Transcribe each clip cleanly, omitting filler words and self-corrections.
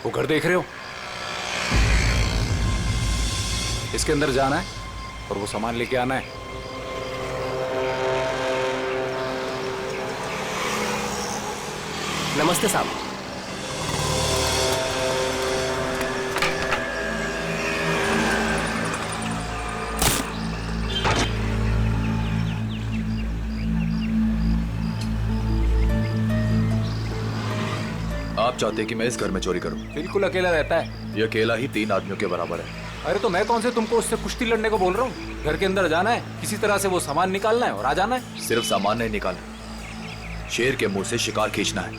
वो घर देख रहे हो, इसके अंदर जाना है और वो सामान लेके आना है। नमस्ते साहब। आप चाहते हैं कि मैं इस घर में चोरी करूं? बिल्कुल अकेला रहता है। ये अकेला ही 3 आदमियों के बराबर है। अरे तो मैं कौन से तुमको उससे कुश्ती लड़ने को बोल रहा हूँ। घर के अंदर जाना है, किसी तरह से वो सामान निकालना है और आ जाना है। सिर्फ सामान नहीं निकालना, शेर के मुंह से शिकार खींचना है।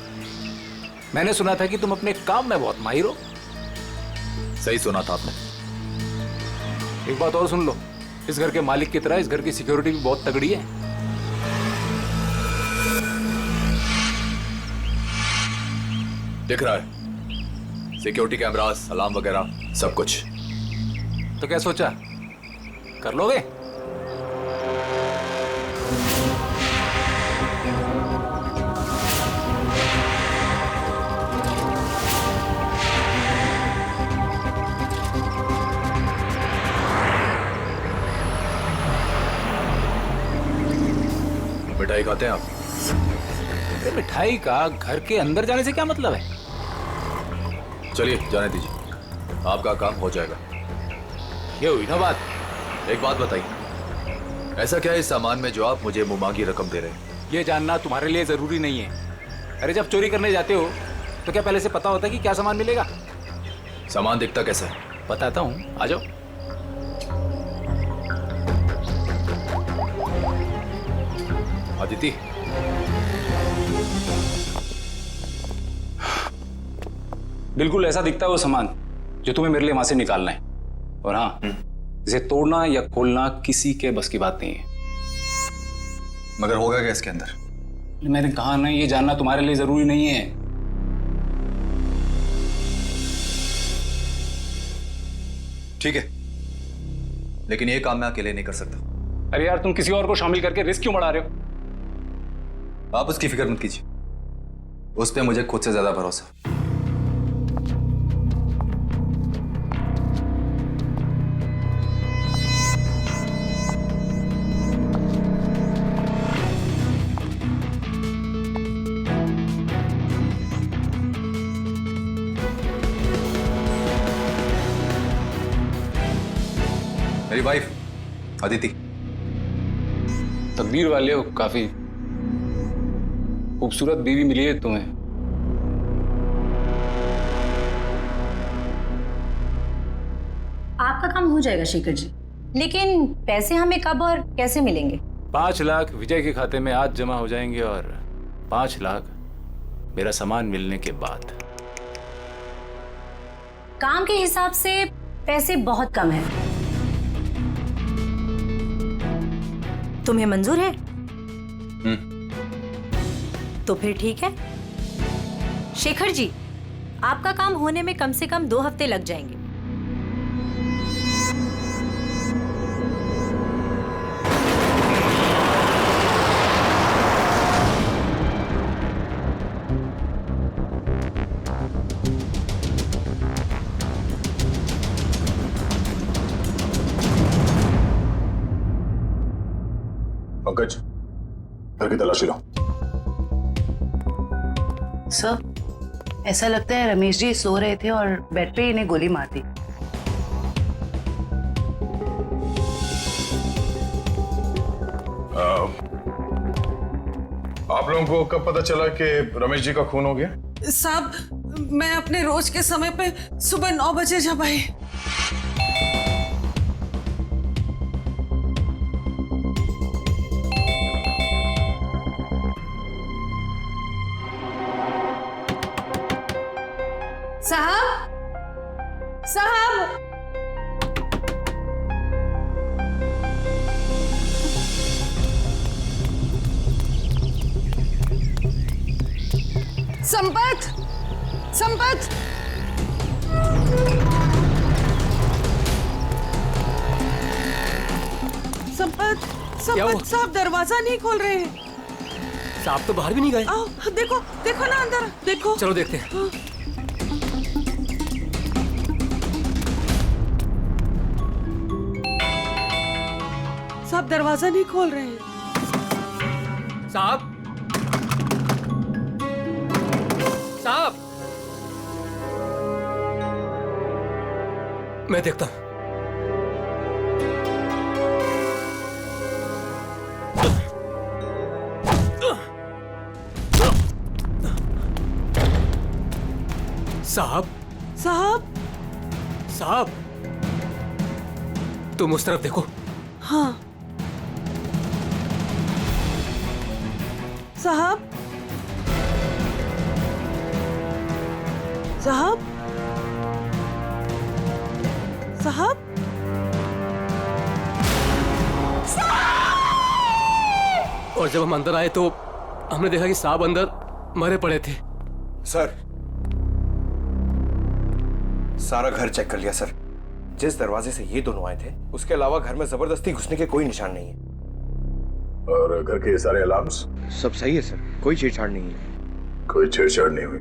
मैंने सुना था कि तुम अपने काम में बहुत माहिर हो। सही सुना था आपने। एक बात और सुन लो, इस घर के मालिक की तरह इस घर की सिक्योरिटी भी बहुत तगड़ी है। दिख रहा है, सिक्योरिटी कैमरास, अलार्म वगैरह सब कुछ। तो क्या सोचा, कर लोगे? मिठाई खाते हैं आप? मिठाई का घर के अंदर जाने से क्या मतलब है? चलिए जाने दीजिए, आपका काम हो जाएगा। ये हुई ना बात। एक बात बताइए, ऐसा क्या है इस सामान में जो आप मुझे मुमांगी रकम दे रहे हैं? ये जानना तुम्हारे लिए जरूरी नहीं है। अरे जब चोरी करने जाते हो तो क्या पहले से पता होता है कि क्या सामान मिलेगा? सामान दिखता कैसा है? बताता हूँ, आ जाओ। अदिति, बिल्कुल ऐसा दिखता है वो सामान जो तुम्हें मेरे लिए वहां से निकालना है। और हाँ, इसे तोड़ना या खोलना किसी के बस की बात नहीं है। मगर होगा क्या इसके अंदर? मैंने कहा ना, ये जानना तुम्हारे लिए जरूरी नहीं है। ठीक है, लेकिन ये काम मैं अकेले नहीं कर सकता। अरे यार, तुम किसी और को शामिल करके रिस्क क्यों बढ़ा रहे हो? आप उसकी फिक्र मत कीजिए, उस पर मुझे खुद से ज्यादा भरोसा। मेरी वाइफ अदिति। तकदीर वाले हो, काफी खूबसूरत बीवी मिली है तुम्हें। आपका काम हो जाएगा शेखर जी, लेकिन पैसे हमें कब और कैसे मिलेंगे? 5 लाख विजय के खाते में आज जमा हो जाएंगे और 5 लाख मेरा सामान मिलने के बाद। काम के हिसाब से पैसे बहुत कम है। तुम्हें मंजूर है? तो फिर ठीक है शेखर जी, आपका काम होने में कम से कम 2 हफ्ते लग जाएंगे। पंकज, घर की तलाशी लो। सर, ऐसा लगता है रमेश जी सो रहे थे और बेड पे इन्हें गोली मार दी। आप लोगों को कब पता चला कि रमेश जी का खून हो गया? साहब, मैं अपने रोज के समय पे सुबह 9 बजे जब आई। साहब, साहब, संपत, संपत, संपत, संपत साहब दरवाजा नहीं खोल रहे हैं। साहब तो बाहर भी नहीं गए। आओ, देखो, देखो ना अंदर, देखो। चलो देखते हैं। आप दरवाजा नहीं खोल रहे हैं। साहब, साहब, मैं देखता हूं। साहब, साहब। साहब, तुम उस तरफ देखो। हाँ साहब। साहब। साहब। और जब हम अंदर आए तो हमने देखा कि साहब अंदर मरे पड़े थे। सर, सारा घर चेक कर लिया सर। जिस दरवाजे से ये दोनों आए थे उसके अलावा घर में जबरदस्ती घुसने के कोई निशान नहीं है। और घर के सारे अलार्म्स? सब सही है सर, कोई छेड़छाड़ नहीं है। कोई छेड़छाड़ नहीं हुई।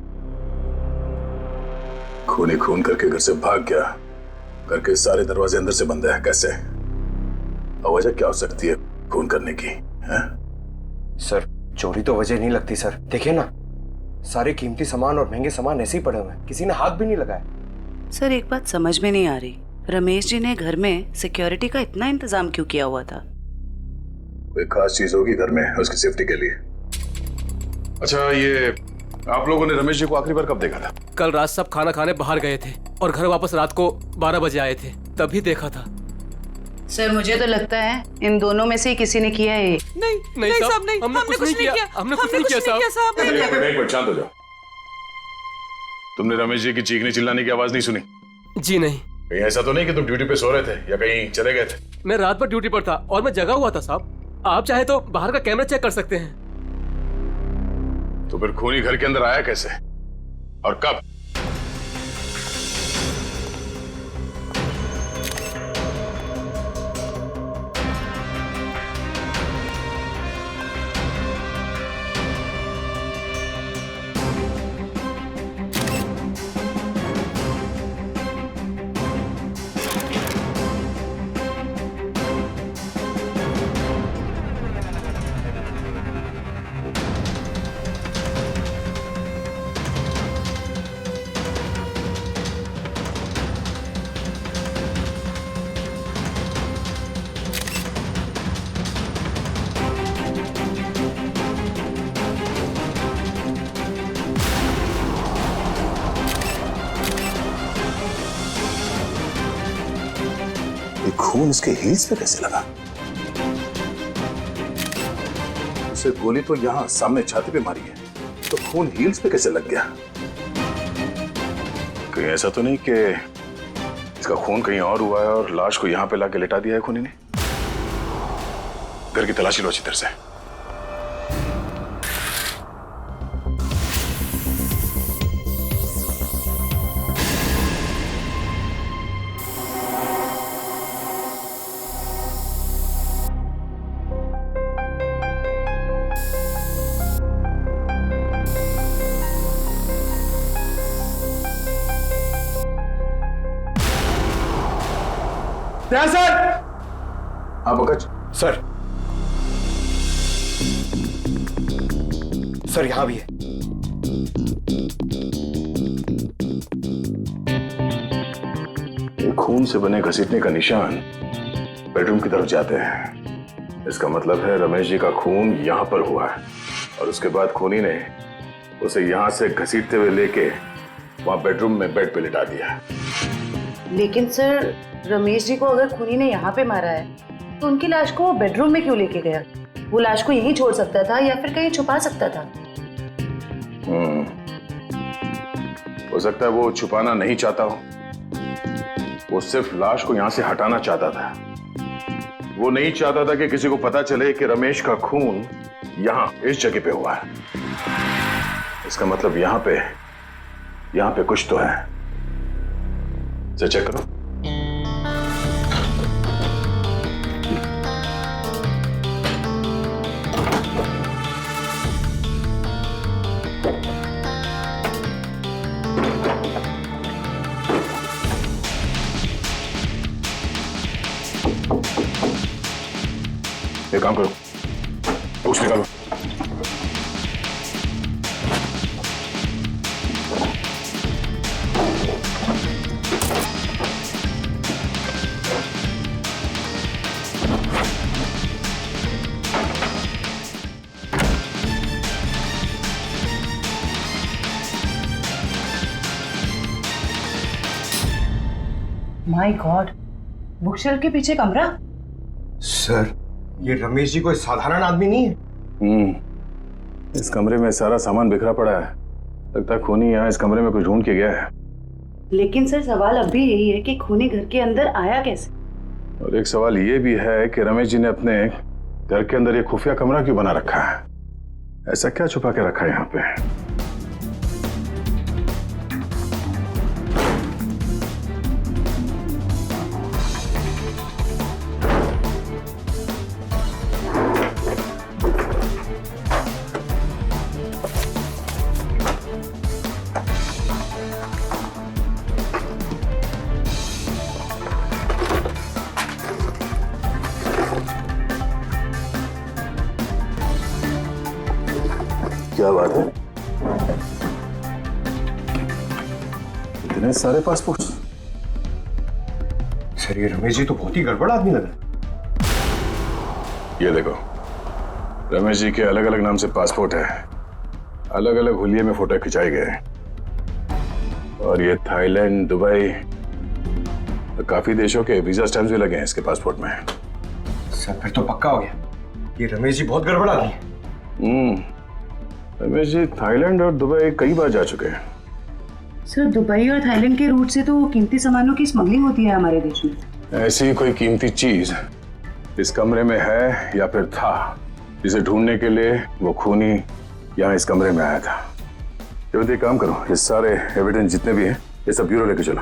खूनी खून करके घर से भाग गया। घर के सारे दरवाजे अंदर से बंद है, कैसे? और वजह क्या हो सकती है खून करने की? है? सर, चोरी तो वजह नहीं लगती सर। देखिए ना, सारे कीमती सामान और महंगे सामान ऐसे ही पड़े हुए हैं, किसी ने हाथ भी नहीं लगाया। सर, एक बात समझ में नहीं आ रही, रमेश जी ने घर में सिक्योरिटी का इतना इंतजाम क्यों किया हुआ था? कोई खास चीज होगी घर में उसकी सेफ्टी के लिए। अच्छा, ये आप लोगों ने रमेश जी को आखिरी बार कब देखा था? कल रात सब खाना खाने बाहर गए थे और घर वापस रात को 12 बजे आए थे, तभी देखा था। सर, मुझे तो लगता है इन दोनों में से ही किसी ने किया है ये। नहीं साहब, नहीं, हमने कुछ नहीं किया। हमने कुछ नहीं किया साहब। एक मिनट शांत हो जाओ। तुमने रमेश जी की चीखने चिल्लाने की आवाज नहीं सुनी? जी नहीं। कहीं ऐसा तो नहीं कि तुम ड्यूटी पे सो रहे थे या कहीं चले गए थे? मैं रात भर ड्यूटी पर था और मैं जगा हुआ था साहब। आप चाहे तो बाहर का कैमरा चेक कर सकते हैं। तो फिर खूनी घर के अंदर आया कैसे और कब? खून इसके हील्स पे कैसे लगा? उसे गोली तो यहां सामने छाती पे मारी है, तो खून हील्स पे कैसे लग गया? कहीं ऐसा तो नहीं कि इसका खून कहीं और हुआ है और लाश को यहां पे लाके लिटा दिया है खूनी ने? घर की तलाशी लो अच्छी तरह से। सर। हाँ पंकज। सर यहाँ भी है। ये खून से बने घसीटने का निशान बेडरूम की तरफ जाते हैं। इसका मतलब है रमेश जी का खून यहाँ पर हुआ है और उसके बाद खूनी ने उसे यहाँ से घसीटते हुए लेके वहां बेडरूम में बेड पे लिटा दिया। लेकिन सर, रमेश जी को अगर खूनी ने यहाँ पे मारा है तो उनकी लाश को वो बेडरूम में क्यों लेके गया? वो लाश को यहीं छोड़ सकता था या फिर कहीं छुपा सकता था। हो सकता है वो छुपाना नहीं चाहता हो, वो सिर्फ लाश को यहां से हटाना चाहता था। वो नहीं चाहता था कि किसी को पता चले कि रमेश का खून यहां इस जगह पे हुआ है। इसका मतलब यहां पे कुछ तो है। इसे चेक करो। काम करो, बुक्स निकालो। माय गॉड, बुकशेल्फ के पीछे कमरा। सर, ये रमेश जी कोई साधारण आदमी नहीं है। इस कमरे में सारा सामान बिखरा पड़ा है। लगता है खूनी यहाँ इस कमरे में कुछ ढूंढ के गया है। लेकिन सर सवाल अब भी यही है कि खूनी घर के अंदर आया कैसे? और एक सवाल ये भी है कि रमेश जी ने अपने घर के अंदर ये खुफिया कमरा क्यों बना रखा है? ऐसा क्या छुपा के रखा है यहाँ पे? क्या बात है? इतने सारे पासपोर्ट? सर, ये रमेश जी तो बहुत ही गड़बड़ आदमी लग रहा है। ये देखो, रमेश जी के अलग अलग नाम से पासपोर्ट है, अलग अलग हुलिये में फोटो खिंचाए गए हैं। और ये थाईलैंड, दुबई, तो काफी देशों के वीजा स्टैम्प्स भी लगे हैं इसके पासपोर्ट में। सर, फिर तो पक्का हो गया, ये रमेश जी बहुत गड़बड़ आदमी है। रमेश जी थाईलैंड और दुबई कई बार जा चुके हैं। सर, दुबई और थाईलैंड के रूट से तो कीमती सामानों की स्मगलिंग होती है हमारे देश में। ऐसी कोई कीमती चीज इस कमरे में है या फिर था, जिसे ढूंढने के लिए वो खूनी यहाँ इस कमरे में आया था। जल्दी एक काम करो, ये सारे एविडेंस जितने भी हैं ये सब ब्यूरो लेके चलो।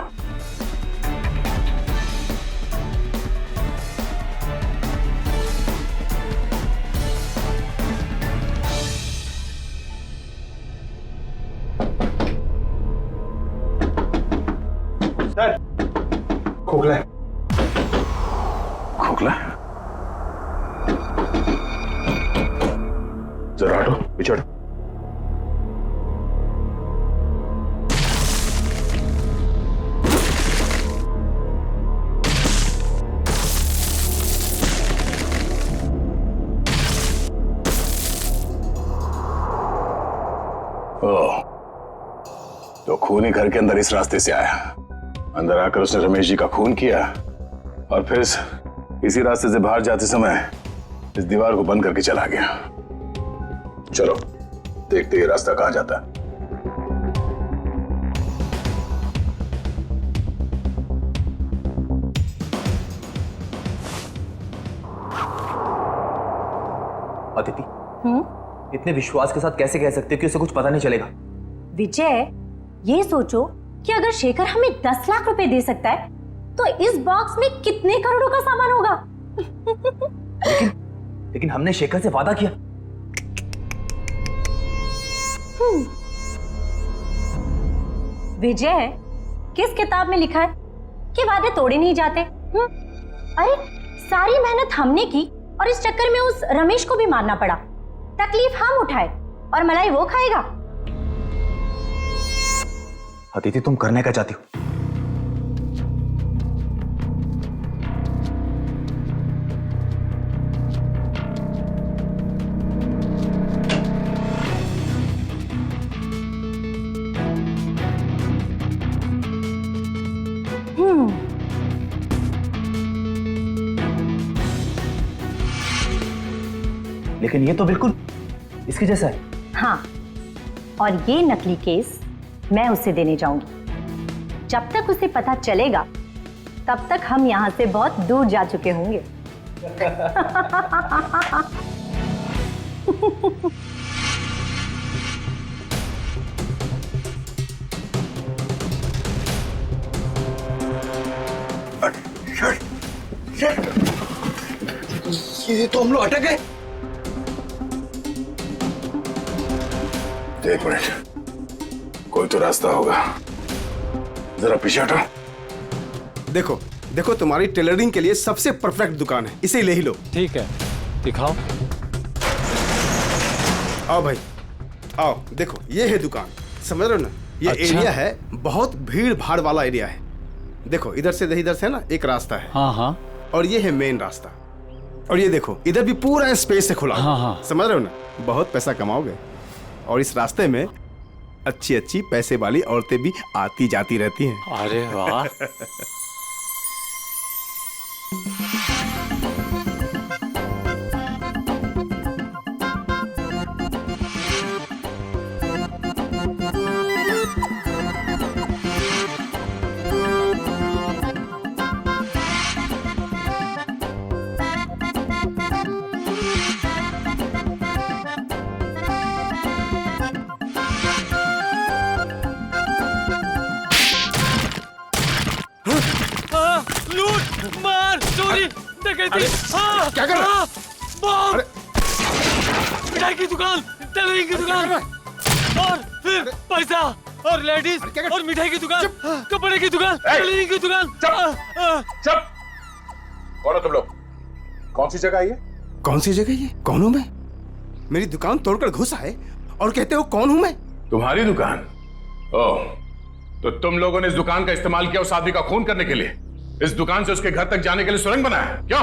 सर, खोखला है। खोखला? जरा हटो, पीछे हटो। ओह, तो खूनी घर के अंदर इस रास्ते से आया। अंदर आकर उसने रमेश जी का खून किया और फिर इसी रास्ते से बाहर जाते समय इस दीवार को बंद करके चला गया। चलो देखते ये रास्ता कहां जाता है। अदिति, इतने विश्वास के साथ कैसे कह सकते हो कि उसे कुछ पता नहीं चलेगा? विजय, ये सोचो कि अगर शेखर हमें 10 लाख रुपए दे सकता है तो इस बॉक्स में कितने करोड़ों का सामान होगा? लेकिन हमने शेखर से वादा किया। विजय, किस किताब में लिखा है कि वादे तोड़े नहीं जाते? अरे सारी मेहनत हमने की और इस चक्कर में उस रमेश को भी मारना पड़ा। तकलीफ हम उठाए और मलाई वो खाएगा। अदिति, तुम करने क्या चाहती हो? लेकिन ये तो बिल्कुल इसके जैसा है। हाँ, और ये नकली केस मैं उसे देने जाऊंगी। जब तक उसे पता चलेगा तब तक हम यहां से बहुत दूर जा चुके होंगे। ये तो हम लोग अटक गए। एक मिनट, कोई तो रास्ता होगा। जरा पीछे हटो। देखो देखो, तुम्हारी टेलरिंग के लिए सबसे परफेक्ट दुकान है, इसे ले ही लो। ठीक है। दिखाओ। आओ भाई, आओ देखो, ये है दुकान, समझ रहे हो ना? ये अच्छा। एरिया है, बहुत भीड़ भाड़ वाला एरिया है। देखो इधर से ना एक रास्ता है, हाँ हाँ और ये है मेन रास्ता। और ये देखो इधर भी पूरा स्पेस से खुला हुआ। हाँ, हाँ। समझ रहे हो ना? बहुत पैसा कमाओगे। और इस रास्ते में अच्छी अच्छी पैसे वाली औरतें भी आती जाती रहती हैं। अरे वाह। लूट मार चोरी डकैती। क्या कर रहा है? बम, अरे मिठाई की दुकान, टेलरिंग की दुकान, और फिर पैसा और लेडीज अरे क्या कर- और मिठाई की दुकान, कपड़े की दुकान, टेलरिंग की दुकान। चुप। कौन हो तुम लोग? कौन सी जगह है ये? कौन सी जगह ये? कौन हूं मैं? मेरी दुकान तोड़कर घुस आए और कहते हो कौन हूं मैं? तुम्हारी दुकान? ओह, तो तुम लोगों ने इस दुकान का इस्तेमाल किया उस आदमी का खून करने के लिए? इस दुकान से उसके घर तक जाने के लिए सुरंग बनाया? क्यों?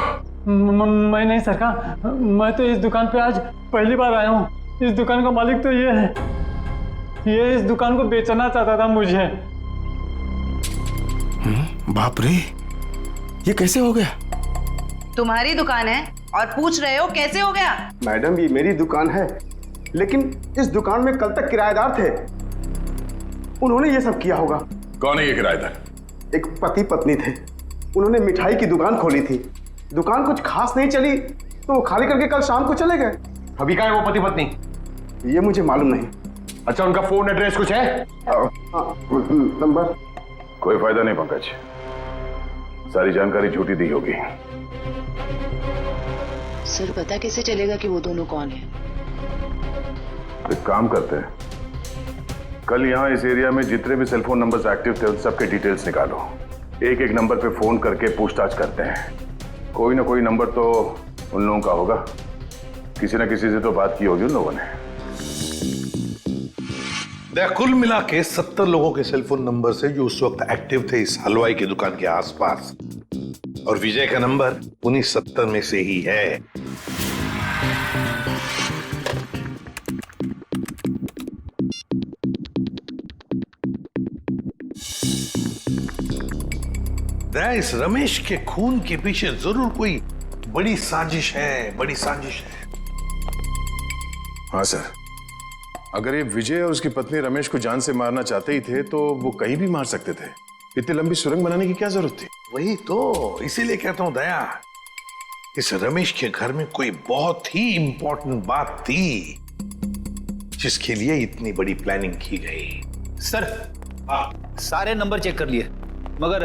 मैं नहीं सरकार, मैं तो इस दुकान पे आज पहली बार आया हूँ। इस दुकान का मालिक तो ये है, ये इस दुकान को बेचना चाहता था मुझे। बाप रे, ये कैसे हो गया? तुम्हारी दुकान है और पूछ रहे हो कैसे हो गया? मैडम ये मेरी दुकान है, लेकिन इस दुकान में कल तक किराएदार थे, उन्होंने ये सब किया होगा। कौन है ये किराएदार? एक पति पत्नी थे, उन्होंने मिठाई की दुकान खोली थी, दुकान कुछ खास नहीं चली तो वो खाली करके कल शाम को चले गए। अभी कहाँ है वो पति पत्नी? ये मुझे मालूम नहीं। अच्छा, उनका फोन एड्रेस कुछ है? नंबर? कोई फायदा नहीं पंकज, सारी जानकारी झूठी दी होगी। सर पता कैसे चलेगा कि वो दोनों कौन है? एक काम करते हैं, कल यहाँ इस एरिया में जितने भी सेलफोन नंबर्स एक्टिव थे उन सबके डिटेल्स निकालो। एक एक नंबर पे फोन करके पूछताछ करते हैं। कोई ना कोई नंबर तो उन लोगों का होगा, किसी ना किसी से तो बात की होगी उन लोगों ने। कुल मिला के 70 लोगों के सेलफोन नंबर से जो उस वक्त एक्टिव थे इस हलवाई की दुकान के आसपास, और विजय का नंबर उन्हीं 70 में से ही है। इस रमेश के खून के पीछे जरूर कोई बड़ी साजिश है, बड़ी साजिश है। हाँ सर, अगर ये विजय और उसकी पत्नी रमेश को जान से मारना चाहते ही थे तो वो कहीं भी मार सकते थे। इतनी लंबी सुरंग बनाने की क्या जरूरत थी? वही तो, इसीलिए कहता हूं दया, इस रमेश के घर में कोई बहुत ही इंपॉर्टेंट बात थी जिसके लिए इतनी बड़ी प्लानिंग की गई। सर सारे नंबर चेक कर लिए मगर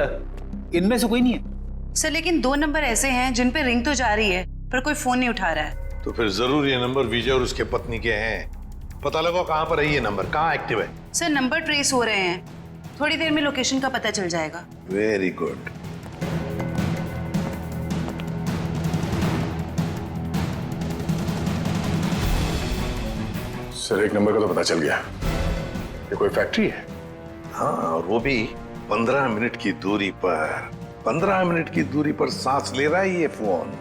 इनमें से कोई नहीं है। सर लेकिन 2 नंबर ऐसे हैं जिन पे रिंग तो जा रही है पर कोई फोन नहीं उठा रहा है। तो फिर जरूर ये नंबर विजय और उसके पत्नी के हैं। पता लगाओ कहां पर है ये नंबर, कहां एक्टिव है। सर नंबर ट्रेस हो रहे हैं, थोड़ी देर में लोकेशन का पता चल जाएगा। Very good. सर एक नंबर का तो पता चल गया, ये कोई फैक्ट्री है। हाँ, और वो भी 15 मिनट की दूरी पर। 15 मिनट की दूरी पर सांस ले रहा है ये फोन।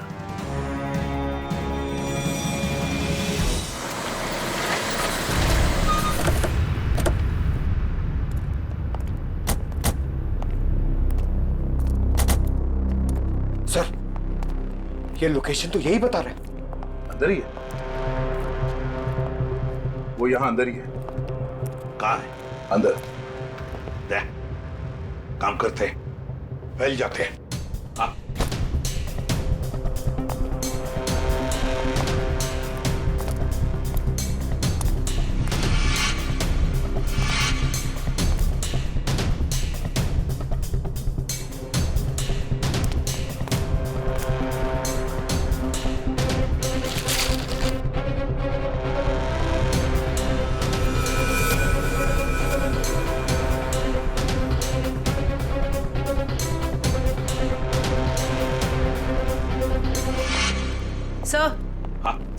सर ये लोकेशन तो यही बता रहा है। अंदर ही है वो, यहां अंदर ही है। कहां है? अंदर। देख, काम करते फैल जाते हैं। हाँ।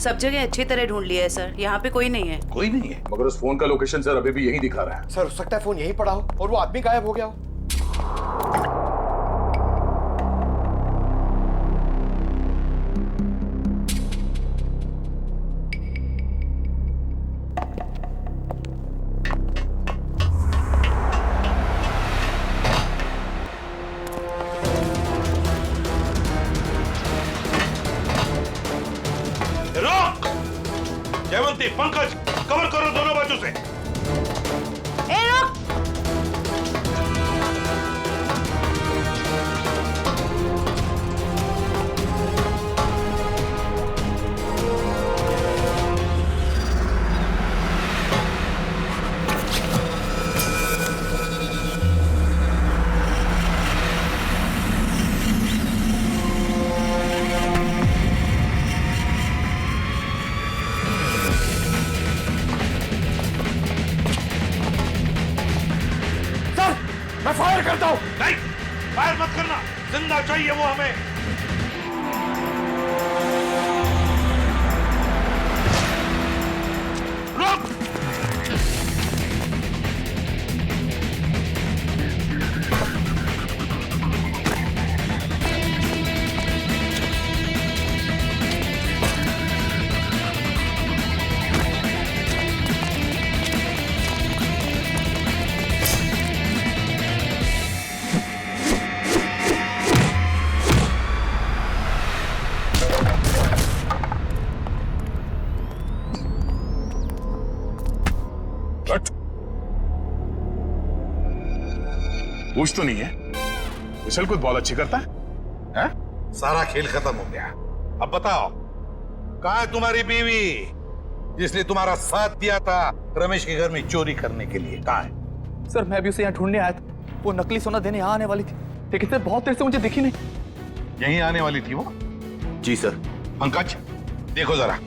सब जगह अच्छी तरह ढूंढ लिया है सर, यहाँ पे कोई नहीं है। कोई नहीं है? मगर उस फोन का लोकेशन सर अभी भी यही दिखा रहा है। सर हो सकता है फोन यहीं पड़ा हो और वो आदमी गायब हो गया हो। रोक! जयवंती, पंकज, कवर करो दोनों बाजू से। ए रुक! मैं फायर करता हूं। नहीं, फायर मत करना, जिंदा चाहिए वो हमें। रोक! पूछ तो नहीं है? विशल कुछ बहुत अच्छी करता है? हैं? सारा खेल खत्म हो गया। अब बताओ, कहाँ है तुम्हारी बीवी जिसने तुम्हारा साथ दिया था रमेश के घर में चोरी करने के लिए? कहाँ है? सर मैं भी उसे यहाँ ढूंढने आया था, वो नकली सोना देने यहाँ आने वाली थी, लेकिन सर बहुत देर से मुझे दिखी नहीं। यहीं आने वाली थी वो? जी सर। पंकज, देखो जरा,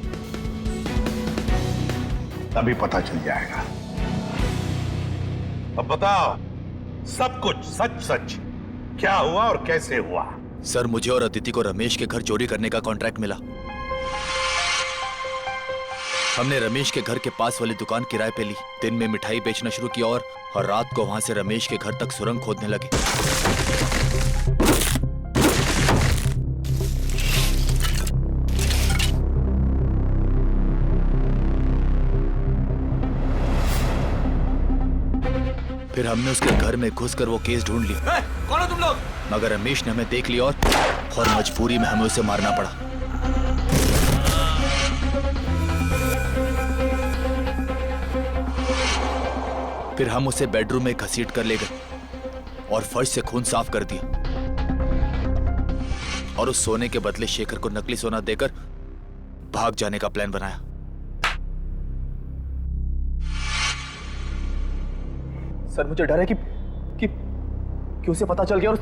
तभी पता चल जाएगा। अब बताओ, सब कुछ सच सच क्या हुआ और कैसे हुआ? सर मुझे और अदिति को रमेश के घर चोरी करने का कॉन्ट्रैक्ट मिला। हमने रमेश के घर के पास वाली दुकान किराए पे ली, दिन में मिठाई बेचना शुरू किया और रात को वहां से रमेश के घर तक सुरंग खोदने लगे। फिर हमने उसके घर में घुसकर वो केस ढूंढ लिया। कौन हो तुम लोग? मगर रमेश ने हमें देख लिया और मजबूरी में हमें उसे मारना पड़ा। फिर हम उसे बेडरूम में घसीट कर ले गए और फर्श से खून साफ कर दिया और उस सोने के बदले शेखर को नकली सोना देकर भाग जाने का प्लान बनाया। सर मुझे डर है कि उसे पता चल गया और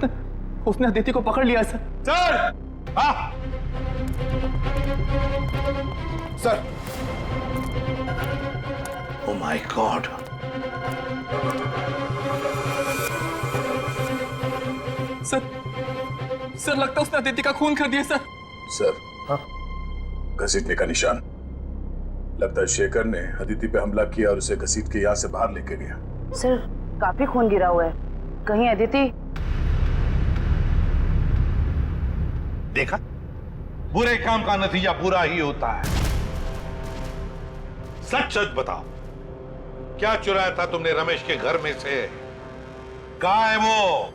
उसने अदिति को पकड़ लिया है सर। सर! हाँ! Sir! Oh my God! Sir लगता है उसने अदिति का खून कर दिया सर। सर, हाँ? घसीटने का निशान। लगता है शेखर ने अदिति पे हमला किया और उसे घसीट के यहाँ से बाहर लेके गया। सर, काफी खून गिरा हुआ है। कहीं अदिति? देखा, बुरे काम का नतीजा बुरा ही होता है। सच सच बताओ, क्या चुराया था तुमने रमेश के घर में से? कहाँ है वो?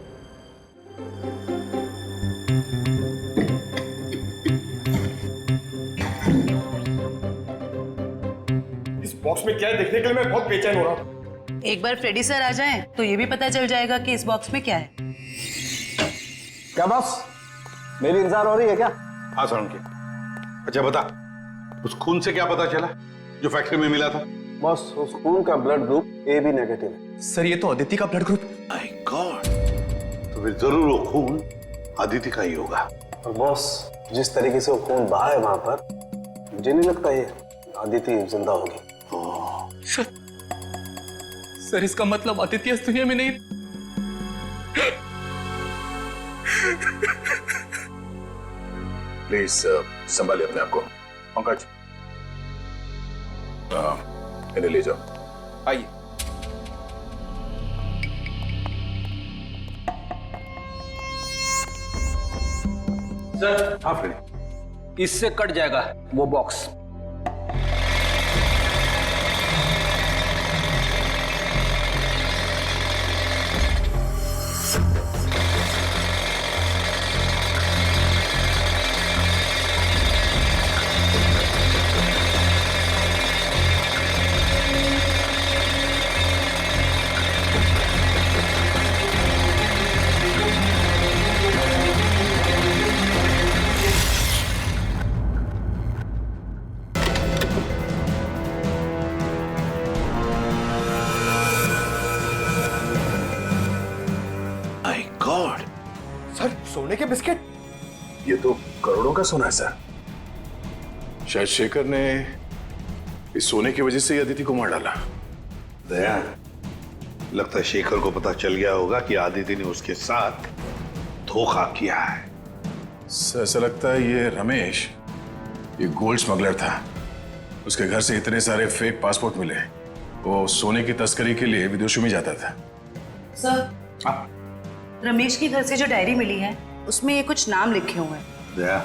इस बॉक्स में क्या है देखने के लिए मैं बहुत बेचैन हो रहा हूँ। एक बार फ्रेडी सर आ जाएं तो ये भी पता चल जाएगा कि इस बॉक्स में क्या है। क्या बॉस, मेरी इंतजार हो रही है क्या? हाँ सर उनके। अच्छा बता, उस खून से क्या पता चला जो फैक्ट्री में मिला था? बॉस, उस खून का ब्लड ग्रुप AB नेगेटिव है। सर ये तो अदिति का ब्लड ग्रुप। माय गॉड, तो फिर जरूर वो खून अदिति का ही होगा। और बॉस, जिस तरीके से वो खून बहा है वहां पर, मुझे नहीं लगता ये अदिति जिंदा होगी। सर इसका मतलब अदिति इस दुनिया में नहीं। प्लीज संभालिए अपने आप को। पंकज, इन्हें ले जाओ। आइए। सर। हाँ फ्रेडी। इससे कट जाएगा वो बॉक्स। माय गॉड, सर सोने के बिस्किट? ये तो करोड़ों का सोना है सर। शायद शेखर ने इस सोने की वजह से ही अदिति को मार डाला। दया, लगता है शेखर को पता चल गया होगा कि आदिति ने उसके साथ धोखा किया है। सर ऐसा लगता है ये रमेश ये गोल्ड स्मगलर था। उसके घर से इतने सारे फेक पासपोर्ट मिले। वो सोने की तस्करी के लिए विदेशों में जाता था। सर, रमेश के घर से जो डायरी मिली है उसमें ये कुछ नाम लिखे हुए हैं। दया,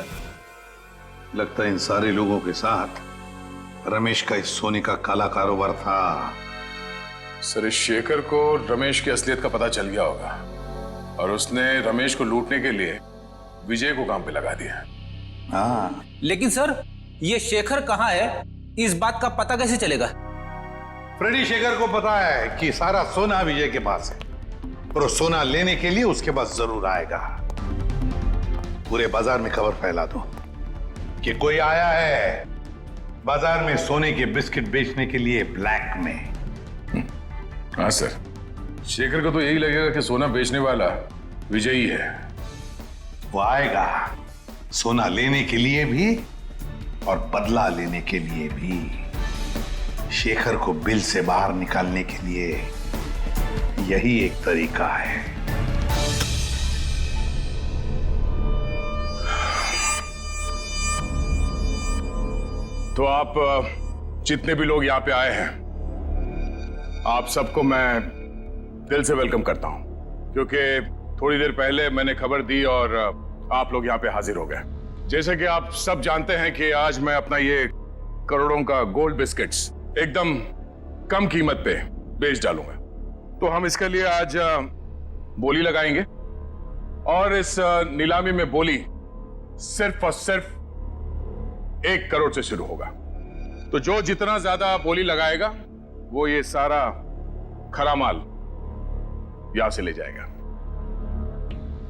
लगता है इन सारे लोगों के साथ रमेश का इस सोने का काला कारोबार था। सर इस शेखर को रमेश की असलियत का पता चल गया होगा और उसने रमेश को लूटने के लिए विजय को काम पे लगा दिया। हाँ, लेकिन सर ये शेखर कहाँ है, इस बात का पता कैसे चलेगा? फ्रेडी, शेखर को पता है कि सारा सोना विजय के पास है और वो सोना लेने के लिए उसके पास जरूर आएगा। पूरे बाजार में खबर फैला दो कि कोई आया है बाजार में सोने के बिस्किट बेचने के लिए ब्लैक में। हाँ सर, शेखर को तो यही लगेगा कि सोना बेचने वाला विजय ही है। वो आएगा सोना लेने के लिए भी और बदला लेने के लिए भी। शेखर को बिल से बाहर निकालने के लिए यही एक तरीका है। तो आप जितने भी लोग यहाँ पे आए हैं, आप सबको मैं दिल से वेलकम करता हूं, क्योंकि थोड़ी देर पहले मैंने खबर दी और आप लोग यहाँ पे हाजिर हो गए। जैसे कि आप सब जानते हैं कि आज मैं अपना ये करोड़ों का गोल्ड बिस्किट्स एकदम कम कीमत पे बेच डालूंगा। तो हम इसके लिए आज बोली लगाएंगे और इस नीलामी में बोली सिर्फ और सिर्फ 1 करोड़ से शुरू होगा। तो जो जितना ज्यादा बोली लगाएगा वो ये सारा खरा माल यहां से ले जाएगा।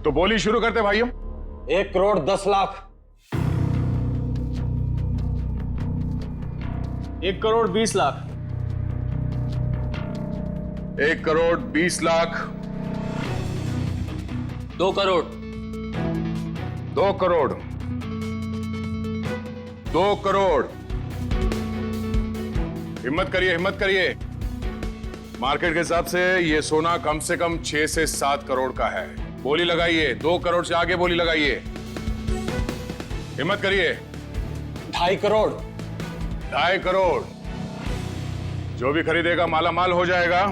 तो बोली शुरू करते भाइयों। 1 करोड़ 10 लाख। 1 करोड़ 20 लाख। 1 करोड़ 20 लाख। 2 करोड़। 2 करोड़। 2 करोड़। हिम्मत करिए, हिम्मत करिए। मार्केट के हिसाब से ये सोना कम से कम 6 से 7 करोड़ का है। बोली लगाइए, 2 करोड़ से आगे बोली लगाइए। हिम्मत करिए। 2.5 करोड़। 2.5 करोड़। जो भी खरीदेगा माला माल हो जाएगा।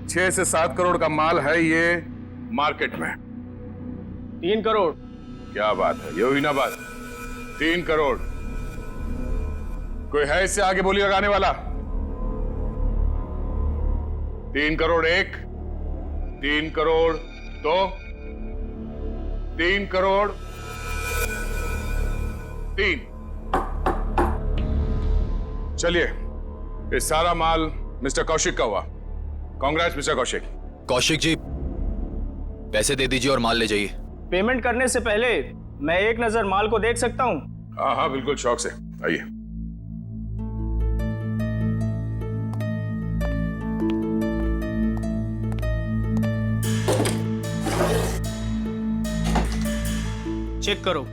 6 से 7 करोड़ का माल है ये मार्केट में। 3 करोड़। क्या बात है, ये हुई ना बात। 3 करोड़। कोई है इससे आगे बोली लगाने वाला? 3 करोड़ 1, 3 करोड़ 2, 3 करोड़ 3। चलिए, ये सारा माल मिस्टर कौशिक का हुआ। कांग्रेस मिस्टर कौशिक। कौशिक जी, पैसे दे दीजिए और माल ले जाइए। पेमेंट करने से पहले मैं एक नजर माल को देख सकता हूँ? हाँ हाँ बिल्कुल, शौक से आइए। चेक करो।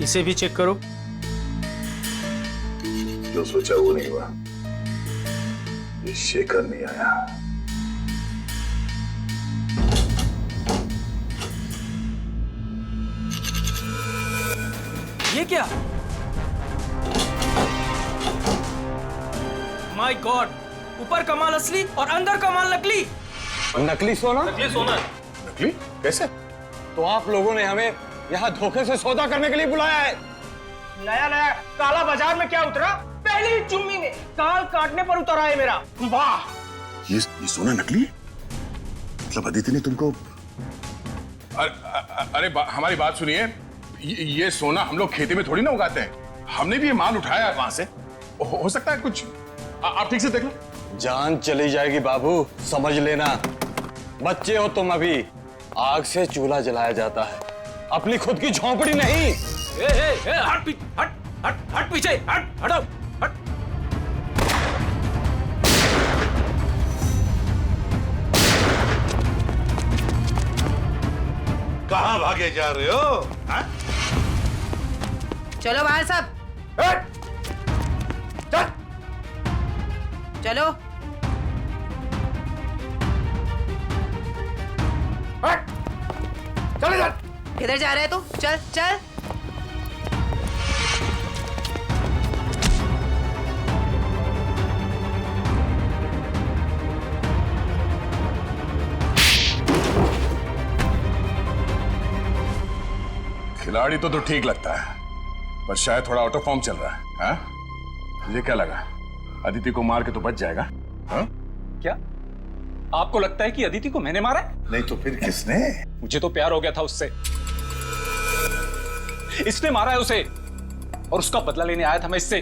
इसे भी चेक करो। जो सोचा वो नहीं हुआ। ये शेखर नहीं आया। ये क्या? माय गॉड, ऊपर कमाल असली और अंदर कमाल नकली। नकली सोना? नकली सोना। नकली? कैसे? तो आप लोगों ने हमें यहाँ धोखे से सौदा करने के लिए बुलाया है? नया नया काला बाजार में क्या उतरा? पहली चुम्मी में काल काटने पर उतरा है मेरा। वाह! ये सोना नकली? मतलब अदिति ने तुमको? अरे हमारी बात सुनिए, ये सोना हम लोग खेती में थोड़ी ना उगाते हैं। हमने भी ये माल उठाया है वहां से। हो सकता है कुछ, आप ठीक से देख लो। जान चली जाएगी बाबू, समझ लेना। बच्चे हो तुम अभी। आग से चूल्हा जलाया जाता है, अपनी खुद की झोंपड़ी नहीं। हट पीछे, हटो, हट। कहां भागे जा रहे हो? हा? चलो बाहर सब, चल। चलो। चले चल। किधर जा रहे है तू? चल चल। खिलाड़ी तो ठीक लगता है, पर शायद थोड़ा आउट ऑफ फॉर्म चल रहा है। हाँ? मुझे क्या लगा, अदिति को मार के तो बच जाएगा? हाँ? क्या आपको लगता है कि अदिति को मैंने मारा है? नहीं तो फिर किसने? मुझे तो प्यार हो गया था उससे। इसने मारा है उसे और उसका बदला लेने आया था मैं इससे।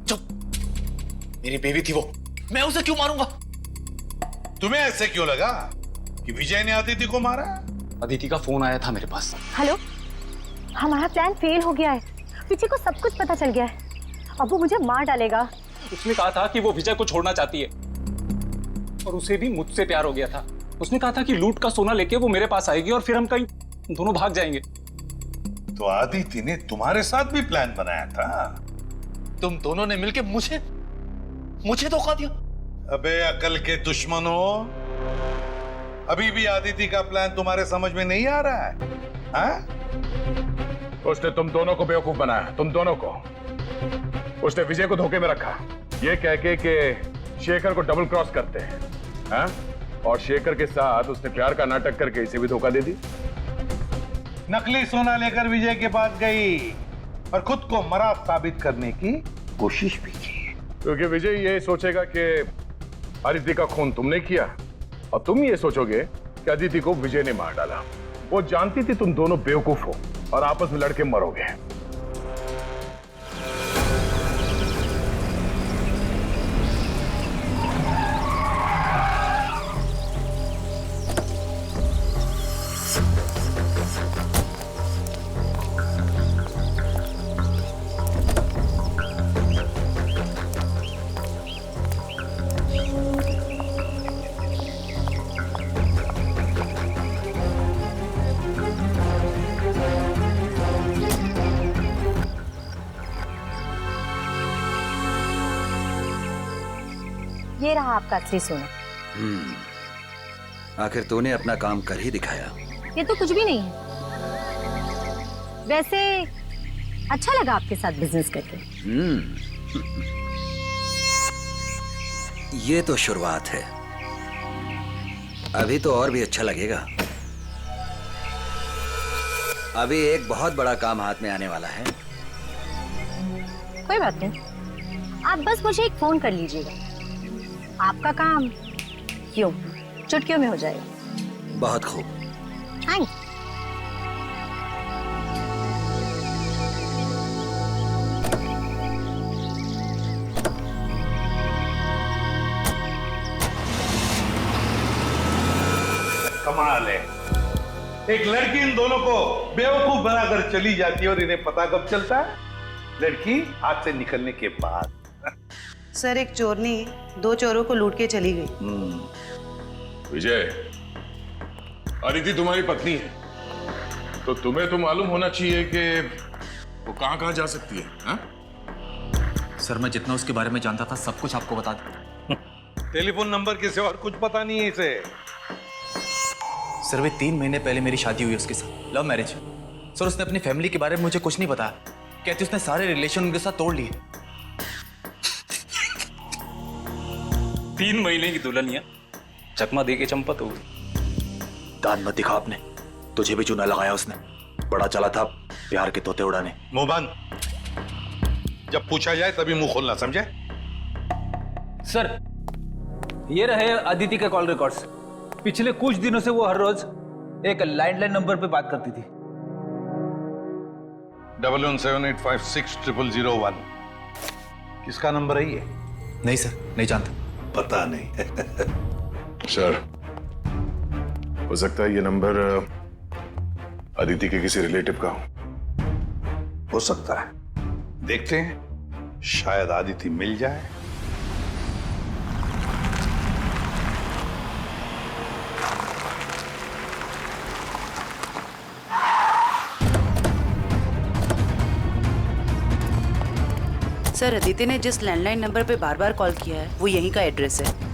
चुप, मेरी बेबी थी वो, मैं उसे क्यों मारूंगा? तुम्हें ऐसे क्यों लगा कि विजय ने अदिति को मारा? अदिति का फोन आया था मेरे पास। हेलो, हमारा प्लान फेल हो गया है। विजय को सब कुछ पता चल गया है। अब वो मुझे मार डालेगा। उसने कहा था कि वो विजय को छोड़ना चाहती है और उसे भी मुझसे प्यार हो गया था। उसने कहा था कि लूट का सोना लेके वो मेरे पास आएगी और फिर हम कहीं दोनों भाग जाएंगे। तो अदिति ने तुम्हारे साथ भी प्लान बनाया था? तुम दोनों ने मिलकर मुझे धोखा दिया। अबे अकल के दुश्मनों, अभी भी अदिति का प्लान तुम्हारे समझ में नहीं आ रहा है? हाँ? उसने तुम दोनों को बेवकूफ बनाया, तुम दोनों को। उसने विजय को धोखे में रखा, ये कह के कि शेखर को डबल क्रॉस करते हैं। हाँ? और शेखर के साथ उसने प्यार का नाटक करके इसे भी धोखा दे दी। नकली सोना लेकर विजय के पास गई और खुद को मरा साबित करने की कोशिश भी की, क्योंकि विजय ये सोचेगा कि अदिति का खून तुमने किया और तुम ये सोचोगे कि अदिति को विजय ने मार डाला। वो जानती थी तुम दोनों बेवकूफ हो और आपस में लड़के मरोगे। ये रहा आपका असली सोना। आखिर तूने अपना काम कर ही दिखाया। ये तो कुछ भी नहीं है। वैसे अच्छा लगा आपके साथ बिजनेस करके। ये तो शुरुआत है, अभी तो और भी अच्छा लगेगा। अभी एक बहुत बड़ा काम हाथ में आने वाला है। कोई बात नहीं, आप बस मुझे एक फोन कर लीजिएगा, आपका काम क्यों चुटकियों में हो जाएगा। बहुत खूब। थैंक्स। कमाल है, एक लड़की इन दोनों को बेवकूफ बनाकर चली जाती है और इन्हें पता कब चलता है? लड़की हाथ से निकलने के बाद। सर, एक चोरनी 2 चोरों को लूट के चली गई। विजय, अदिति तुम्हारी पत्नी है, तो तुम्हें तो मालूम होना चाहिए कि वो कहां कहां जा सकती है। हा? सर मैं जितना उसके बारे में जानता था सब कुछ आपको बता दूं। टेलीफोन नंबर के सिवा और कुछ पता नहीं है इसे। सर वे 3 महीने पहले मेरी शादी हुई उसके साथ, लव मैरिज। सर उसने अपनी फैमिली के बारे में मुझे कुछ नहीं बताया, कहती उसने सारे रिलेशन उनके साथ तोड़ लिए। 3 महीने की दुल्हनिया चकमा दे के चंपत हो गई। दान मत दिखा आपने, तुझे भी चूना लगाया उसने। बड़ा चला था प्यार के तोते उड़ाने। मुंह बंद, जब पूछा जाए तभी मुंह खोलना, समझे? सर ये रहे अदिति के कॉल रिकॉर्ड्स। पिछले कुछ दिनों से वो हर रोज एक लैंडलाइन नंबर पे बात करती थी। 1178560001 किसका नंबर है ये? नहीं सर, नहीं जानता। पता नहीं। सर हो सकता है ये नंबर अदिति के किसी रिलेटिव का हो सकता है, देखते हैं, शायद अदिति मिल जाए। सर अदिति ने जिस लैंडलाइन नंबर पे बार बार कॉल किया है वो यहीं का एड्रेस है।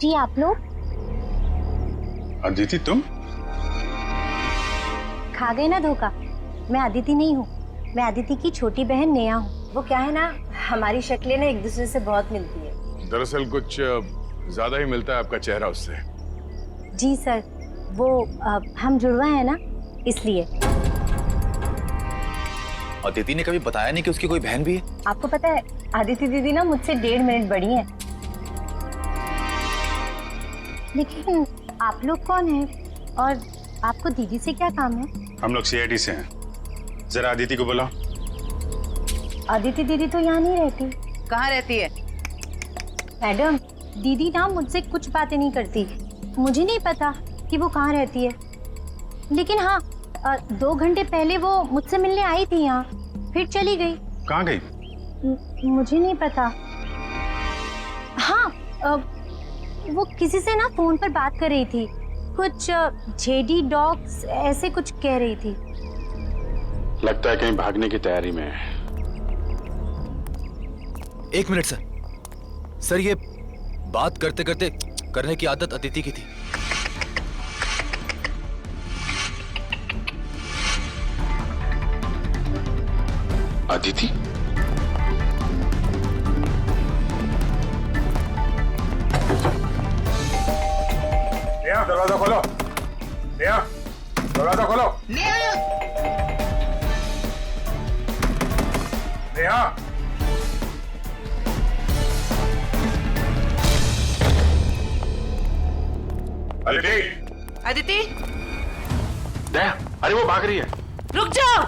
जी आप लोग? अदिति तुम? खा गए ना धोखा। मैं अदिति नहीं हूँ, मैं अदिति की छोटी बहन नेहा हूँ। वो क्या है ना, हमारी शक्लें ना एक दूसरे से बहुत मिलती है। दरअसल कुछ ज्यादा ही मिलता है आपका चेहरा उससे। जी सर, वो हम जुड़वा है ना, इसलिए। अदिति ने कभी बताया नहीं कि उसकी कोई बहन भी है? आपको पता है अदिति दीदी ना मुझसे 1.5 मिनट बड़ी है। लेकिन आप लोग कौन हैं और आपको दीदी से क्या काम है? हम लोग CID से हैं। जरा अदिति को बुलाओ। अदिति दीदी तो यहाँ नहीं रहती। कहाँ रहती है? मैडम दीदी ना मुझसे कुछ बातें नहीं करती। मुझे नहीं पता कि वो कहाँ रहती है, लेकिन हाँ 2 घंटे पहले वो मुझसे मिलने आई थी यहाँ, फिर चली गई। कहाँ गई? मुझे नहीं पता। हाँ वो किसी से ना फोन पर बात कर रही थी, कुछ जेडी डॉग्स ऐसे कुछ कह रही थी। लगता है कहीं भागने की तैयारी में है। 1 मिनट सर। सर ये बात करते करते करने की आदत अदिति की थी। अदिति? नेहा दरवाजा खोलो। नेहा दरवाजा खोलो। नेहा अदिति। अदिति नेहा, अरे वो भाग रही है। रुक जाओ।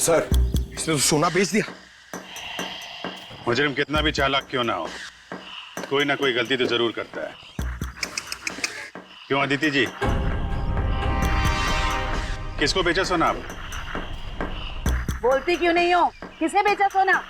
सर इसने तो सोना बेच दिया। मुजरिम कितना भी चालाक क्यों ना हो, कोई ना कोई गलती तो जरूर करता है। क्यों अदिति जी, किसको बेचा सोना आप? बोलती क्यों नहीं हो? किसे बेचा सोना?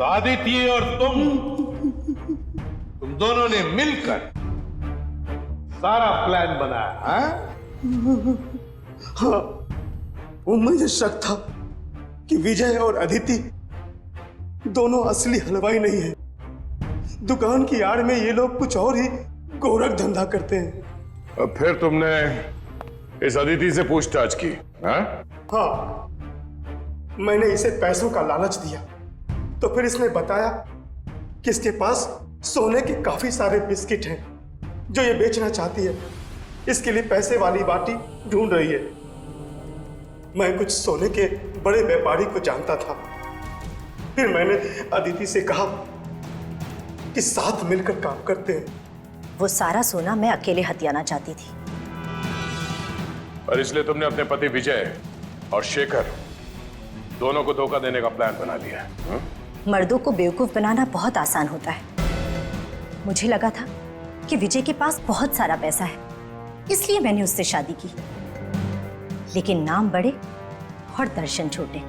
अदिति और तुम दोनों ने मिलकर सारा प्लान बनाया, हाँ? हाँ, वो मुझे शक था कि विजय और अदिति दोनों असली हलवाई नहीं है। दुकान की आड़ में ये लोग कुछ और ही गोरख धंधा करते हैं। अब फिर तुमने इस अदिति से पूछताछ की? हाँ? हाँ, मैंने इसे पैसों का लालच दिया तो फिर इसने बताया कि इसके पास सोने के काफी सारे बिस्किट हैं जो ये बेचना चाहती है। इसके लिए पैसे वाली बाटी ढूंढ रही है। मैं कुछ सोने के बड़े व्यापारी को जानता था। फिर मैंने अदिति से कहा कि साथ मिलकर काम करते हैं। वो सारा सोना मैं अकेले हथियाना चाहती थी। और इसलिए तुमने अपने पति विजय और शेखर दोनों को धोखा देने का प्लान बना लिया है? हाँ? मर्दों को बेवकूफ बनाना बहुत आसान होता है। मुझे लगा था कि विजय के पास बहुत सारा पैसा है, इसलिए मैंने उससे शादी की। लेकिन नाम बड़े और दर्शन छोटे।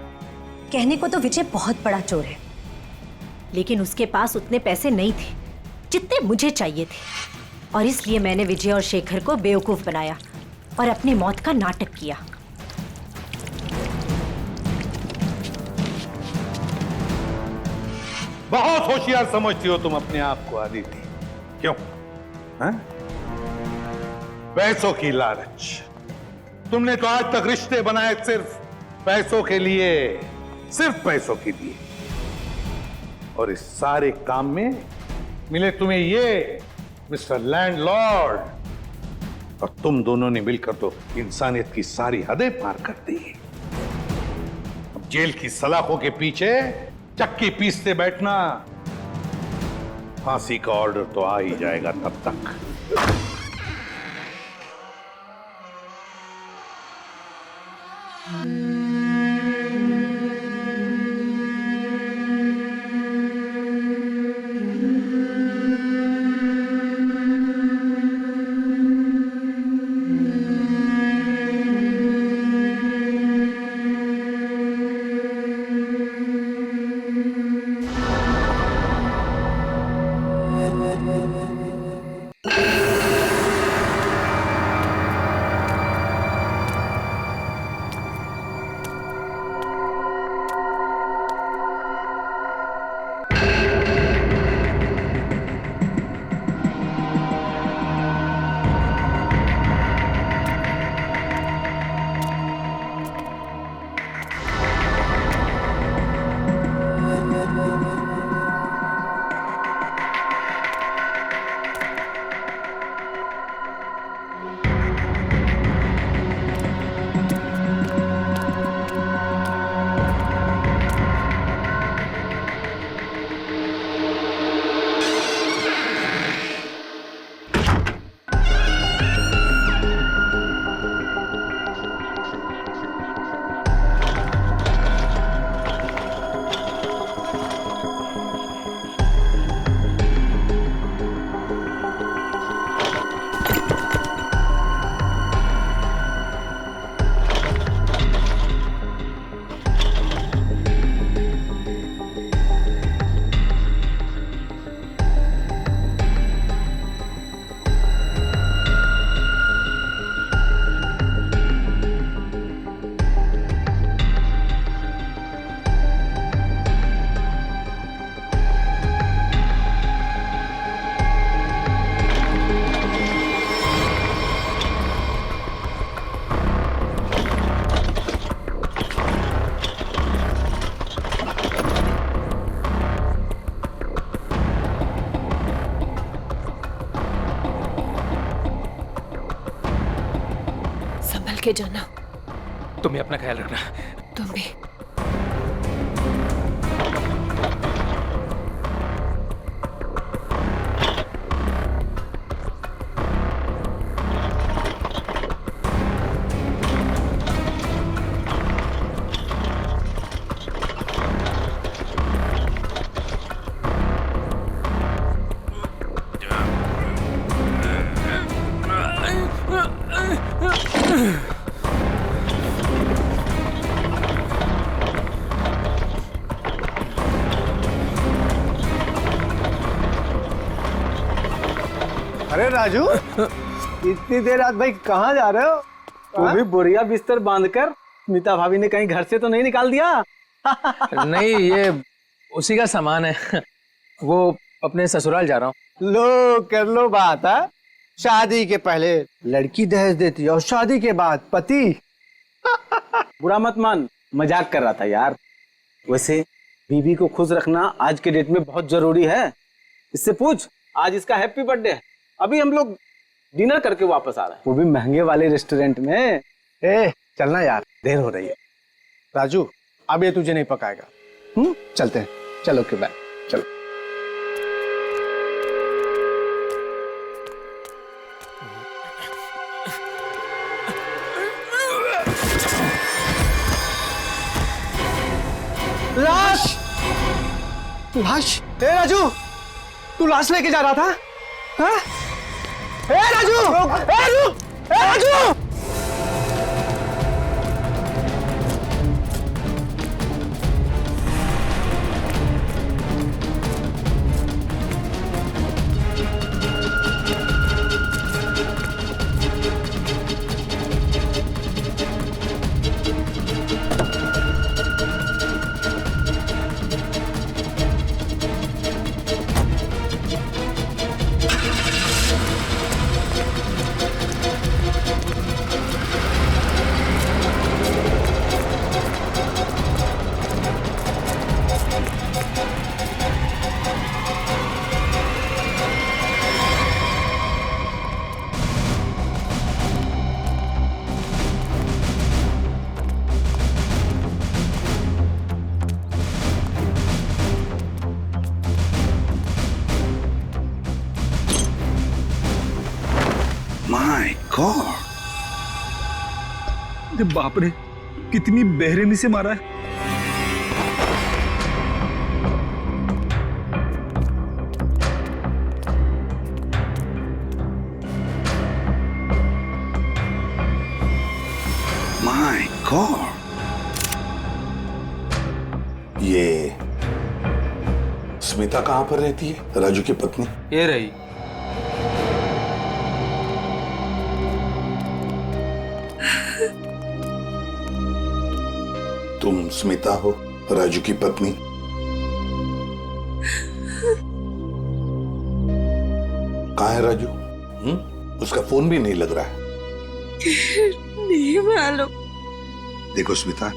कहने को तो विजय बहुत बड़ा चोर है, लेकिन उसके पास उतने पैसे नहीं थे जितने मुझे चाहिए थे। और इसलिए मैंने विजय और शेखर को बेवकूफ बनाया और अपनी मौत का नाटक किया। बहुत होशियार समझती हो तुम अपने आप को अदिति। क्यों? हाँ? पैसों की लालच। तुमने तो आज तक रिश्ते बनाए सिर्फ पैसों के लिए, सिर्फ पैसों के लिए। और इस सारे काम में मिले तुम्हें ये मिस्टर लैंडलॉर्ड, और तुम दोनों ने मिलकर तो इंसानियत की सारी हदें पार कर दी। अब जेल की सलाखों के पीछे चक्की पीसते बैठना, फांसी का ऑर्डर तो आ ही जाएगा तब तक। के जाना। तुम्हें अपना ख्याल रखना। तुम भी। राजू, इतनी देर रात भाई कहाँ जा रहे हो? वो भी बोरिया बिस्तर बांधकर। स्मिता भाभी ने कहीं घर से तो नहीं निकाल दिया? नहीं, ये उसी का सामान है। वो अपने ससुराल जा रहा हूँ। लो कर लो बात है। शादी के पहले लड़की दहेज देती है और शादी के बाद पति। बुरा मत मान, मजाक कर रहा था यार। वैसे बीवी को खुश रखना आज के डेट में बहुत जरूरी है। इससे पूछ, आज इसका हैप्पी बर्थडे है। अभी हम लोग डिनर करके वापस आ रहे हैं, वो भी महंगे वाले रेस्टोरेंट में। चलना यार, देर हो रही है। राजू, अब ये तुझे नहीं पकाएगा। चलते हैं। चलो के बाय। चलो। लाश! लाश! ए राजू, तू लाश लेके जा रहा था? हाँ? ए राजू! ए राजू! ए राजू! My god! बाप रे, कितनी बेरहमी से मारा है। My god! ये स्मिता कहां पर रहती है? राजू की पत्नी? ये रही। तुम स्मिता हो, राजू की पत्नी? कहाँ है राजू? उसका फोन भी नहीं लग रहा है। नहीं मालूम। देखो स्मिता,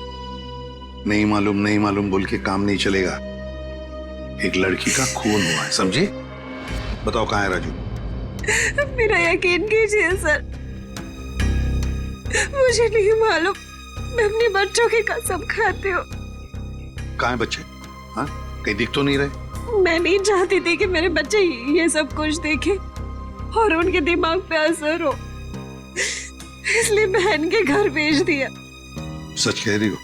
नहीं मालूम बोल के काम नहीं चलेगा। एक लड़की का खून हुआ है, समझे? बताओ कहाँ है राजू? मेरा यकीन कीजिए सर, मुझे नहीं मालूम। मैं अपने बच्चों की कसम खाती हूँ। कहाँ है बच्चे? हाँ, कहीं दिख तो नहीं रहे? मैं नहीं चाहती थी कि मेरे बच्चे ये सब कुछ देखें और उनके दिमाग पे असर हो, इसलिए बहन के घर भेज दिया। सच कह रही हो?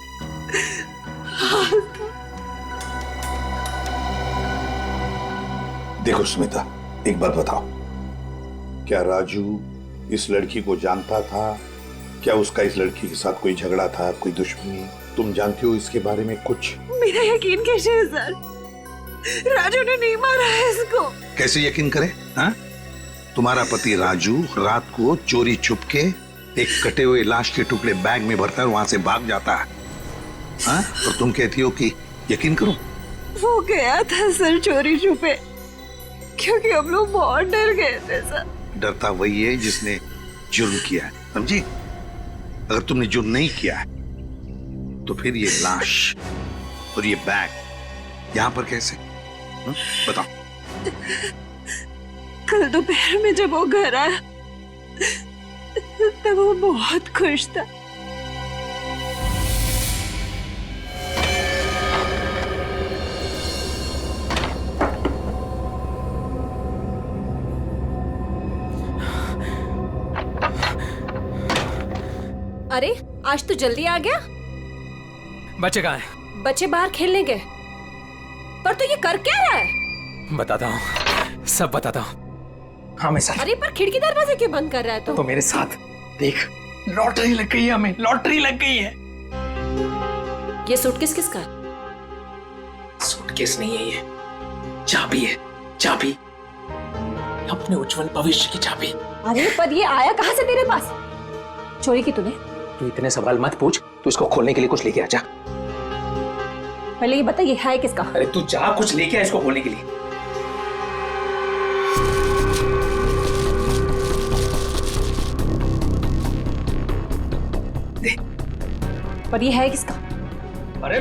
देखो स्मिता, एक बात बताओ, क्या राजू इस लड़की को जानता था? क्या उसका इस लड़की के साथ कोई झगड़ा था, कोई दुश्मनी? तुम जानती हो इसके बारे में कुछ? मेरा यकीन कीजिए सर, राजू ने नहीं मारा है इसको। कैसे यकीन करे? हाँ? तुम्हारा पति राजू रात को चोरी छुप के एक कटे हुए लाश के टुकड़े बैग में भरता है, वहां से भाग जाता है। हाँ? और तुम कहती हो कि यकीन करो? वो गया था सर चोरी छुपे, क्योंकि हम लोग बहुत डर गए थे सर। डरता वही है जिसने जुर्म किया है, समझी? अगर तुमने जुर्म नहीं किया है तो फिर ये लाश और ये बैग यहाँ पर कैसे? बताओ। कल दोपहर में जब वो घर आया तब वो बहुत खुश था। अरे आज तो जल्दी आ गया। बच्चे कहाँ हैं? बच्चे बाहर खेलने गए। पर तो ये कर क्या रहा है? बताता हूँ, सब बताता हूँ। हाँ मैं साथ। अरे पर खिड़की दरवाजे क्यों बंद कर रहा है तो मेरे साथ देख, लॉटरी लग गई है हमें, लॉटरी लग गई है। ये सूटकेस किसका? सूटकेस नहीं है, ये चाबी है, चाबी। अपने उज्जवल भविष्य की चाबी। अरे पर ये आया कहाँ से तेरे पास? चोरी की तूने? तू इतने सवाल मत पूछ, तू इसको खोलने के लिए कुछ लेके आ जा। पहले ये बता ये है किसका? अरे तू जा, कुछ लेके आ इसको खोलने के लिए। पर ये है किसका? अरे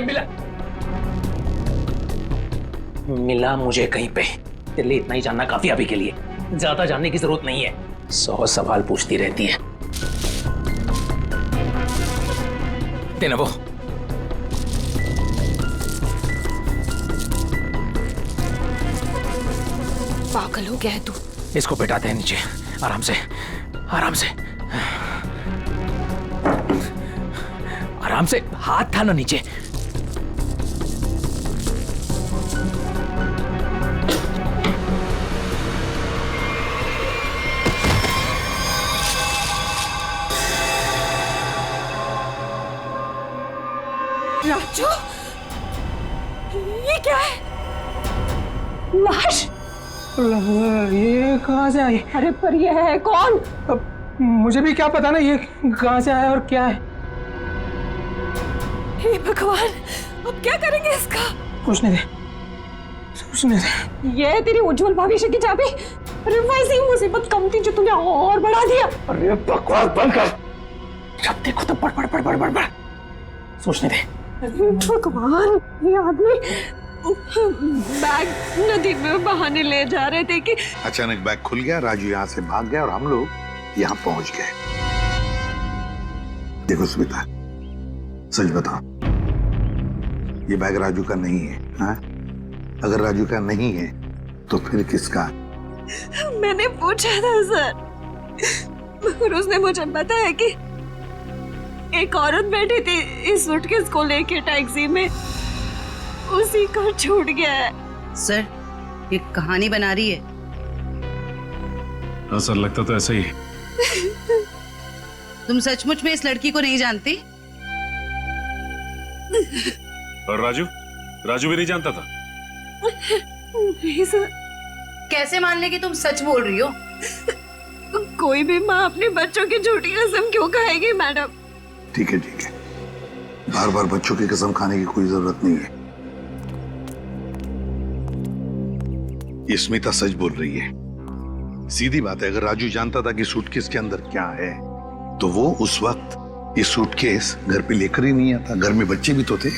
मिला मुझे कहीं पे। तेरे लिए इतना ही जानना काफी अभी के लिए, ज्यादा जानने की जरूरत नहीं है। 100 सवाल पूछती रहती है। देना वो। पागल हो गया है तू। इसको बैठाते हैं नीचे, आराम से आराम से आराम से। हाथ था ना नीचे। राजू, ये क्या है? लाश? ये कहाँ से आई? अरे पर ये है कौन? अब मुझे भी क्या पता ना ये कहाँ से आया और क्या है। हे भगवान, अब क्या करेंगे इसका? सोचने दे। ये तेरी उज्जवल भविष्य की चाबी। अरे वैसे ही मुसीबत कम थी जो तूने और बढ़ा दिया। अरे बकवास बंद कर। जब देखो तो बड़। सोचने दे। भगवान, ये आदमी बैग नदी में बहाने ले जा रहे थे कि अचानक बैग खुल गया, राजू यहाँ से भाग गया और हम लोग यहाँ पहुंच गए। देखो स्मिता, सच बताओ, ये बैग राजू का नहीं है। हाँ? अगर राजू का नहीं है तो फिर किसका? मैंने पूछा था सर, और उसने मुझे बताया कि एक औरत बैठी थी इस सूटकेस को लेके टैक्सी में, उसी को छूट गया है। सर, ये कहानी बना रही है। हाँ सर, लगता तो ऐसा ही है। तुम सचमुच में इस लड़की को नहीं जानती? और राजू भी नहीं जानता था? नहीं सर। कैसे मान ले कि तुम सच बोल रही हो? कोई भी माँ अपने बच्चों की झूठी कसम क्यों खाएगी मैडम? ठीक है, बार बार बच्चों की कसम खाने की कोई जरूरत नहीं है। ये स्मिता सच बोल रही है। सीधी बात है, अगर राजू जानता था कि सूटकेस के अंदर क्या है तो वो उस वक्त ये सूटकेस घर पे लेकर ही नहीं आता। घर में बच्चे भी तो थे।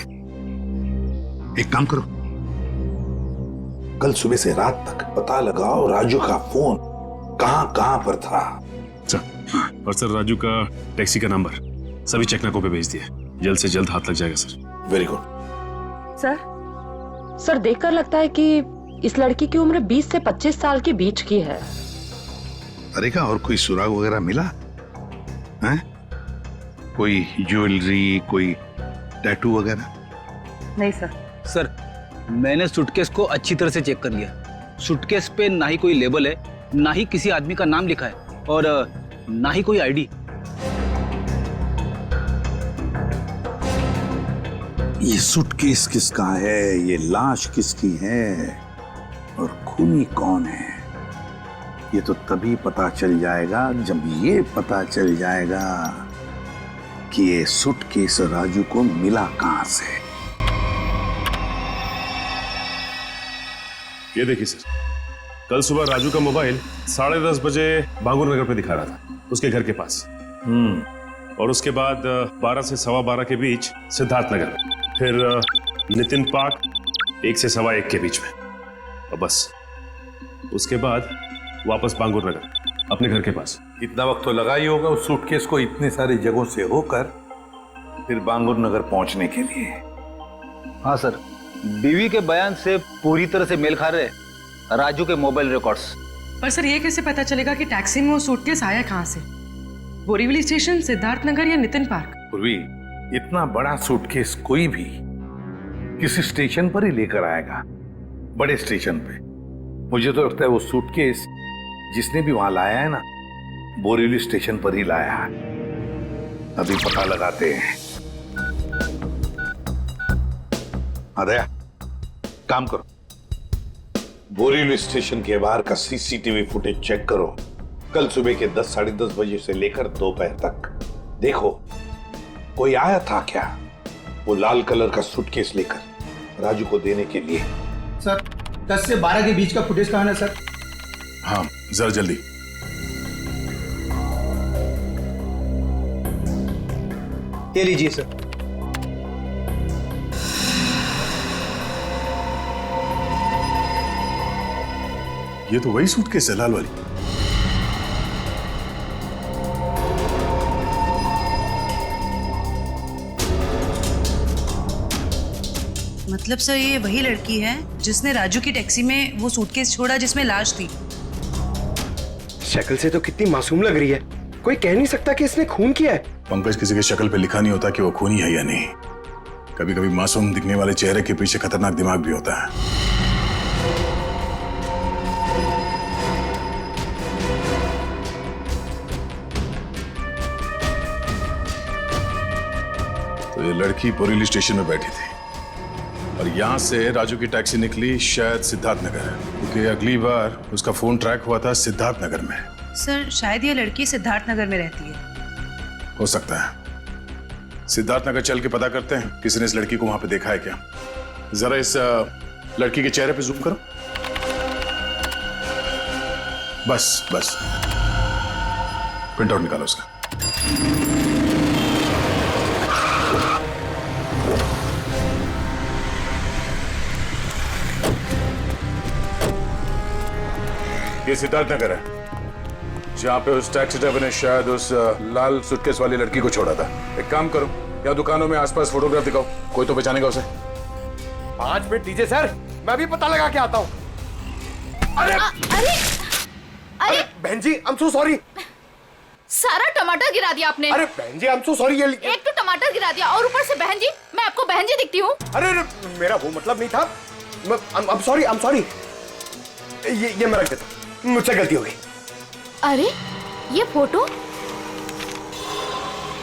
एक काम करो, कल सुबह से रात तक पता लगाओ राजू का फोन कहां पर था। और सर, राजू का टैक्सी का नंबर सभी चेकनाकों पे भेज दिया। जल्द से जल्द हाथ लग जाएगा सर। Very good. सर देखकर लगता है कि इस लड़की की उम्र 20 से 25 साल के बीच की है। अरे क्या और कोई सुराग वगैरह मिला है? कोई ज्वेलरी, कोई टैटू वगैरह? नहीं सर। सर, मैंने सूटकेस को अच्छी तरह से चेक कर लिया। सूटकेस पे ना ही कोई लेबल है, ना ही किसी आदमी का नाम लिखा है और ना ही कोई आईडी। ये सूटकेस किसका है? ये लाश किसकी है? और खूनी कौन है? ये तो तभी पता चल जाएगा जब ये पता चल जाएगा कि ये सूटकेस राजू को मिला कहां से। ये देखिए सर, कल सुबह राजू का मोबाइल 10:30 बजे बांगुर नगर पे दिखा रहा था, उसके घर के पास। और उसके बाद 12 से 12:15 के बीच सिद्धार्थ नगर, फिर नितिन पार्क 1 से 1:15 के बीच में, और बस उसके बाद वापस बांगुर नगर अपने घर के पास। इतना वक्त तो लगा ही होगा उस सूटकेस को इतनी सारी जगहों से होकर फिर बांगुर नगर पहुंचने के लिए। हाँ सर, बीवी के बयान से पूरी तरह से मेल खा रहे राजू के मोबाइल रिकॉर्ड्स। पर सर ये कैसे पता चलेगा कि टैक्सी में वो सूटकेस आया कहाँ से? बोरीवली स्टेशन, सिद्धार्थ नगर या नितिन पार्क? पूर्वी, इतना बड़ा सूटकेस कोई भी किसी स्टेशन पर ही लेकर आएगा, बड़े स्टेशन पे। मुझे तो लगता है वो सूटकेस जिसने भी वहां लाया है ना, बोरीवली स्टेशन पर ही लाया है। अभी पता लगाते हैं। अरे काम करो, बोरीवली स्टेशन के बाहर का सीसीटीवी फुटेज चेक करो। कल सुबह के 10 साढ़े 10 बजे से लेकर दोपहर तक देखो कोई आया था क्या वो लाल कलर का सूटकेस लेकर राजू को देने के लिए। सर 10 से 12 के बीच का फुटेज कहाँ है सर? हाँ जरा जल्दी। ये लीजिए सर। ये तो वही सूटकेस है, लाल वाली। मतलब सर ये वही लड़की है जिसने राजू की टैक्सी में वो सूटकेस छोड़ा जिसमें लाश थी। शक्ल से तो कितनी मासूम लग रही है, कोई कह नहीं सकता कि इसने खून किया है। पंकज, किसी की शक्ल पे लिखा नहीं होता कि वो खूनी है या नहीं। कभी कभी मासूम दिखने वाले चेहरे के पीछे खतरनाक दिमाग भी होता है। तो ये लड़की बोरीवली स्टेशन में बैठी थी और यहाँ से राजू की टैक्सी निकली शायद सिद्धार्थ नगर, क्योंकि अगली बार उसका फोन ट्रैक हुआ था सिद्धार्थ नगर में। सर शायद ये लड़की सिद्धार्थ नगर में रहती है। हो सकता है। सिद्धार्थ नगर चल के पता करते हैं किसी ने इस लड़की को वहां पे देखा है क्या। जरा इस लड़की के चेहरे पे जूम करो। बस बस, प्रिंट आउट निकालो उसका। ये सिद्धार्थ नगर है जहाँ पे उस टैक्सी ड्राइवर ने शायद उस लाल सूटकेस वाली लड़की को छोड़ा था। एक काम करो, या दुकानों में आसपास फोटोग्राफ दिखाओ, कोई तो पहचानेगा उसे। 5 मिनट दीजिए सर, मैं भी पता लगा के आता हूँ। अरे अरे अरे बहन जी, आई एम सो सॉरी। सारा टमाटर गिरा दिया आपने। अरे बहन जी, आई एम सो सॉरी। एक तो टमाटर गिरा दिया और ऊपर से बहन जी, मैं आपको बहन जी दिखती हूँ? अरे मेरा वो मतलब नहीं था। I am sorry. ये मैं रख देता हूँ, मुझसे गलती हो गई। अरे ये फोटो,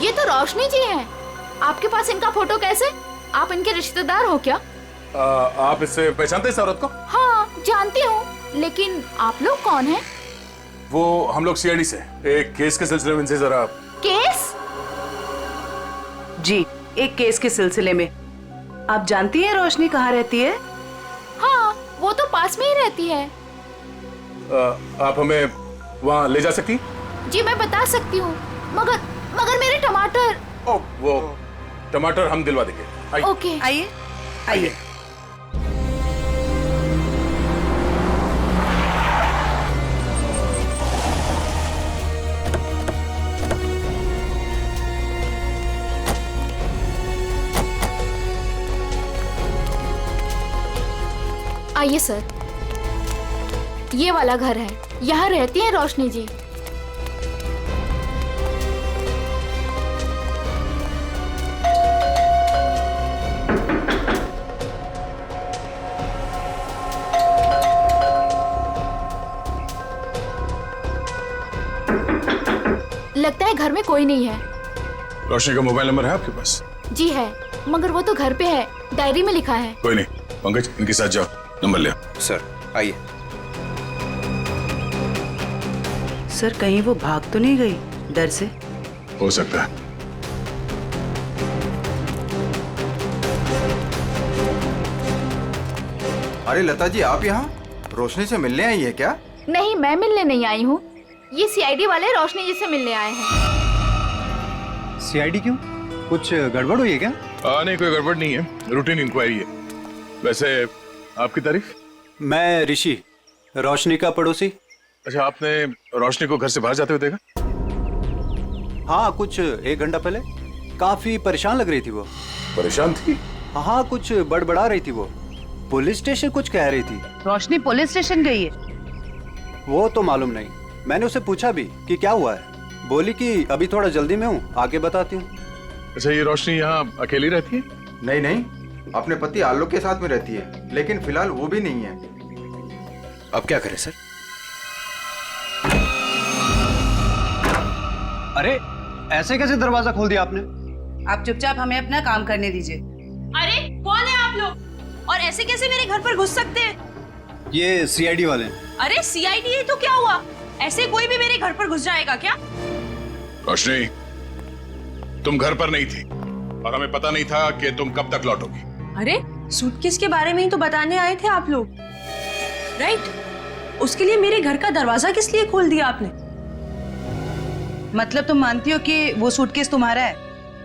ये तो रोशनी जी हैं। आपके पास इनका फोटो कैसे? आप इनके रिश्तेदार हो क्या? आप इससे पहचानते हैं इस औरत को? हाँ जानती हूँ, लेकिन आप लोग कौन हैं? वो हम लोग सीआईडी से एक केस के सिलसिले में इनसे जरा। केस? जी, एक केस के सिलसिले में। आप जानती हैं रोशनी कहाँ रहती है? हाँ, वो तो पास में ही रहती है। आप हमें वहाँ ले जा सकती? जी मैं बता सकती हूँ, मगर मेरे टमाटर। ओ, वो टमाटर हम दिलवा देंगे। ओके आइए आइए। आइए सर, ये वाला घर है, यहाँ रहती है रोशनी जी। लगता है घर में कोई नहीं है। रोशनी का मोबाइल नंबर है आपके पास? जी है, मगर वो तो घर पे है, डायरी में लिखा है। कोई नहीं, पंकज इनके साथ जाओ, नंबर ले। सर आइए। सर कहीं वो भाग तो नहीं गई डर से? हो सकता है। अरे लता जी, आप यहाँ रोशनी से मिलने आई है क्या? नहीं, मैं मिलने नहीं आई हूँ, ये सीआईडी वाले रोशनी जी से मिलने आए हैं। सीआईडी क्यों? कुछ गड़बड़ हुई है क्या? नहीं, कोई गड़बड़ नहीं है, रूटीन इंक्वायरी है। वैसे आपकी तारीफ? मैं ऋषि, रोशनी का पड़ोसी। अच्छा, आपने रोशनी को घर से बाहर जाते हुए देखा? हाँ, कुछ 1 घंटा पहले। काफी परेशान लग रही थी वो। परेशान थी? हाँ, कुछ बड़बड़ा रही थी वो। पुलिस स्टेशन कुछ कह रही थी। रोशनी पुलिस स्टेशन गई है? वो तो मालूम नहीं, मैंने उसे पूछा भी कि क्या हुआ है। बोली कि अभी थोड़ा जल्दी में हूँ, आके बताती हूँ। अच्छा, ये रोशनी यहाँ अकेली रहती है? नहीं नहीं, अपने पति आलोक के साथ में रहती है, लेकिन फिलहाल वो भी नहीं है। अब क्या करें सर? अरे ऐसे कैसे दरवाजा खोल दिया आपने? आप चुपचाप हमें अपना काम करने दीजिए। अरे कौन है आप लोग और ऐसे कैसे मेरे घर पर घुस सकते हैं? ये सीआईडी वाले हैं। अरे सीआईडी तो क्या हुआ? ऐसे कोई भी मेरे घर पर घुस जाएगा क्या? रोशनी, तुम घर पर नहीं थी और हमें पता नहीं था कि तुम कब तक लौटोगी। अरे सूटकेस के बारे में ही तो बताने आए थे आप लोग, राइट? उसके लिए मेरे घर का दरवाजा किस लिए खोल दिया आपने? मतलब तुम मानती हो कि वो सूटकेस तुम्हारा है?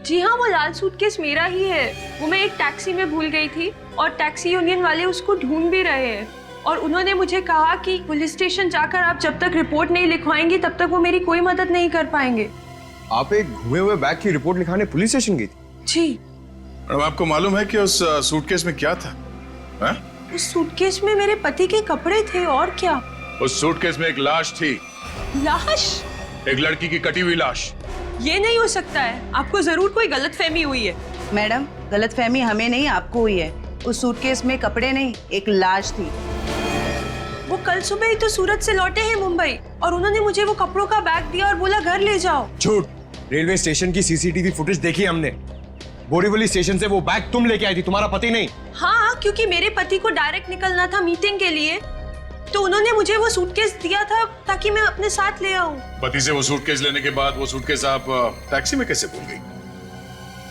जी हाँ, वो लाल सूटकेस मेरा ही है। वो मैं एक टैक्सी में भूल गई थी और टैक्सी यूनियन वाले उसको ढूंढ भी रहे हैं और उन्होंने मुझे कहा कि पुलिस स्टेशन जाकर आप जब तक रिपोर्ट नहीं लिखवाएंगी तब तक वो मेरी कोई मदद नहीं कर पाएंगे। आप एक घुमे हुए बैग की रिपोर्ट लिखाने पुलिस स्टेशन गई थी? जी। अब आपको मालूम है कि उस सूटकेस में क्या था? है? उस सूटकेस में मेरे पति के कपड़े थे और क्या? उस सूटकेस में एक लाश थी। लाश? एक लड़की की कटी हुई लाश। ये नहीं हो सकता है, आपको जरूर कोई गलतफहमी हुई है। मैडम, गलतफहमी हमें नहीं आपको हुई है। उस सूटकेस में कपड़े नहीं, एक लाश थी। वो कल सुबह ही तो सूरत से लौटे हैं मुंबई और उन्होंने मुझे वो कपड़ों का बैग दिया और बोला घर ले जाओ। झूठ। रेलवे स्टेशन की सीसीटीवी फुटेज देखी हमने। बोरीवली स्टेशन से वो बैग तुम लेके आई थी, तुम्हारा पति नहीं। हाँ, क्योंकि मेरे पति को डायरेक्ट निकलना था मीटिंग के लिए, तो उन्होंने मुझे वो सूटकेस दिया था ताकि मैं अपने साथ ले आऊं। पति से वो सूटकेस लेने के बाद वो सूटकेस आप टैक्सी में कैसे भूल गई?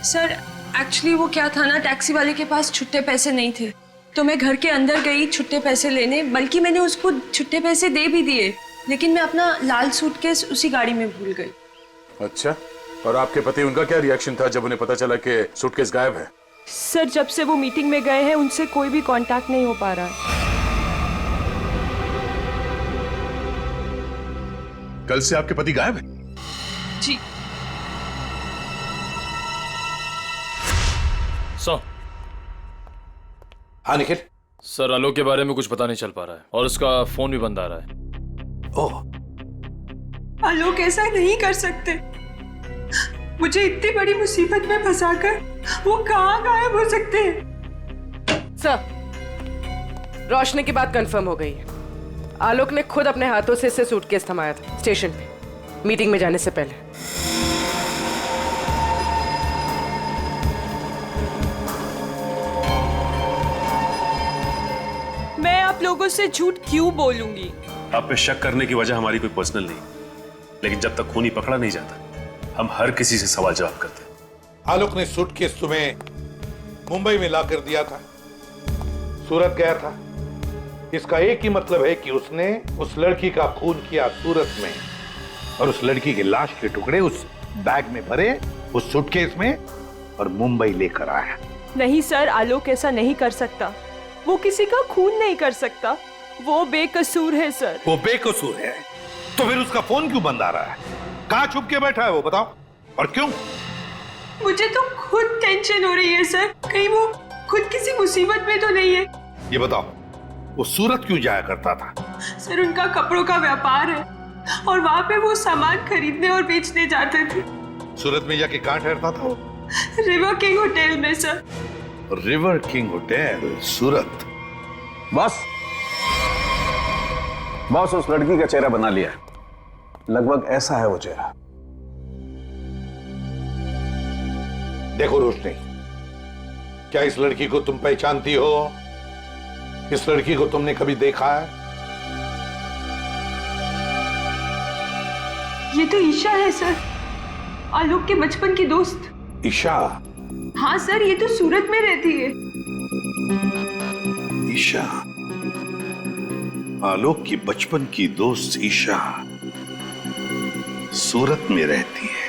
सर, एक्चुअली वो क्या था ना, टैक्सी वाले के पास छुट्टे पैसे नहीं थे तो मैं घर के अंदर गई छुट्टे पैसे लेने, बल्कि मैंने उसको छुट्टे पैसे दे भी दिए, लेकिन मैं अपना लाल सूटकेस उसी गाड़ी में भूल गई। अच्छा, और आपके पति, उनका क्या रिएक्शन था जब उन्हें पता चला कि सूटकेस गायब है? सर, जब से वो मीटिंग में गए हैं उनसे कोई भी कांटेक्ट नहीं हो पा रहा है। कल से आपके पति गायब है? जी। हाँ निखिल। सर, आलोक के बारे में कुछ पता नहीं चल पा रहा है और उसका फोन भी बंद आ रहा है। ओह, आलोक ऐसा नहीं कर सकते। मुझे इतनी बड़ी मुसीबत में फंसाकर वो कहाँ गायब हो सकते हैं? सर, रोशनी की बात कंफर्म हो गई है। आलोक ने खुद अपने हाथों से इसे सूटकेस थमाया था स्टेशन पे, मीटिंग में जाने से पहले। मैं आप लोगों से झूठ क्यों बोलूंगी? आप पे शक करने की वजह हमारी कोई पर्सनल नहीं, लेकिन जब तक खूनी पकड़ा नहीं जाता हम हर किसी से सवाल जवाब करते हैं। आलोक ने सूटकेस तुम्हें मुंबई में लाकर दिया था, सूरत गया था। इसका एक ही मतलब है कि उसने उस लड़की का खून किया सूरत में और उस लड़की की लाश के टुकड़े उस बैग में भरे, उस सूटकेस में, और मुंबई लेकर आया। नहीं सर, आलोक ऐसा नहीं कर सकता। वो किसी का खून नहीं कर सकता। वो बेकसूर है सर। वो बेकसूर है तो फिर उसका फोन क्यों बंद आ रहा है? कहाँ छुप के बैठा है वो, बताओ, और क्यों? मुझे तो खुद टेंशन हो रही है सर, कहीं वो खुद किसी मुसीबत में तो नहीं है। ये बताओ, वो सूरत क्यों जाया करता था? सर, उनका कपड़ों का व्यापार है और वहाँ पे वो सामान खरीदने और बेचने जाते थे। सूरत में जाके कहाँ ठहरता था वो? रिवर किंग होटल में सर। रिवर किंग होटल, सूरत। बॉस उस लड़की का चेहरा बना लिया, लगभग ऐसा है वो चेहरा। देखो रोशनी, क्या इस लड़की को तुम पहचानती हो? इस लड़की को तुमने कभी देखा है? ये तो ईशा है सर, आलोक के बचपन की दोस्त। ईशा? हाँ सर, ये तो सूरत में रहती है। ईशा, आलोक की बचपन की दोस्त ईशा सूरत में रहती है।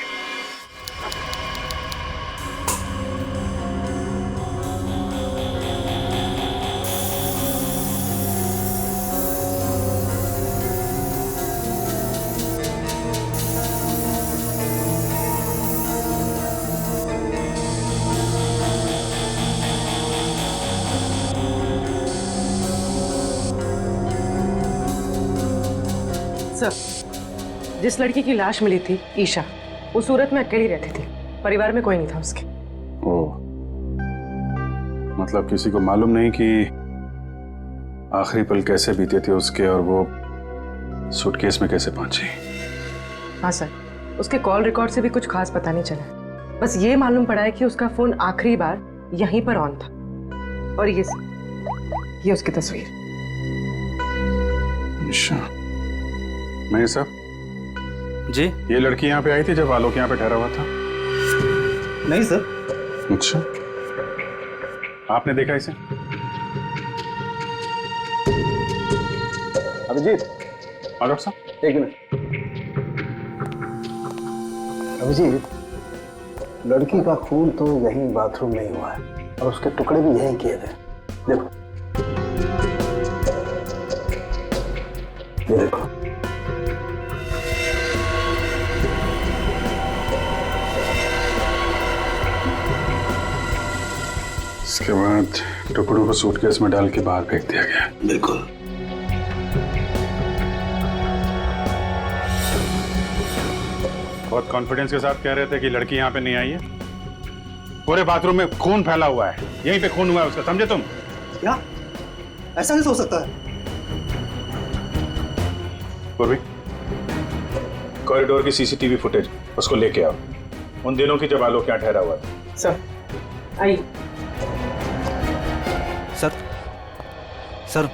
सर, जिस लड़की की लाश मिली थी, ईशा, वो सूरत में अकेली रहती थी, परिवार में कोई नहीं था उसके। ओह, मतलब किसी को मालूम नहीं कि आखिरी पल कैसे बीते थे उसके और वो सूटकेस में कैसे पहुंची। हाँ सर, उसके कॉल रिकॉर्ड से भी कुछ खास पता नहीं चला। बस ये मालूम पड़ा है कि उसका फोन आखिरी बार यहीं पर ऑन था। और ये उसकी तस्वीर। ईशा, मैं सब जी, ये लड़की यहाँ पे आई थी जब आलोक यहाँ पे ठहरा हुआ था? नहीं सर। अच्छा, आपने देखा इसे? अभिजीत, डॉक्टर साहब एक मिनट। अभिजीत, लड़की का खून तो यहीं बाथरूम में ही हुआ है और उसके टुकड़े भी यहीं किए थे। देखो, ये देखो। इसके बाद टुकड़ों को सूटकेस में डाल के बाहर फेंक दिया गया। बिल्कुल। बहुत कॉन्फिडेंस के साथ कह रहे थे कि लड़की यहाँ पे नहीं आई है। पूरे बाथरूम में खून फैला हुआ है, यहीं पे खून हुआ है उसका, समझे तुम? क्या? ऐसा कैसे हो सकता है? पूर्वी, कॉरिडोर की सीसीटीवी फुटेज उसको लेके आओ, उन दिनों की जब आलोक यहाँ ठहरा हुआ था। सर, आई। सर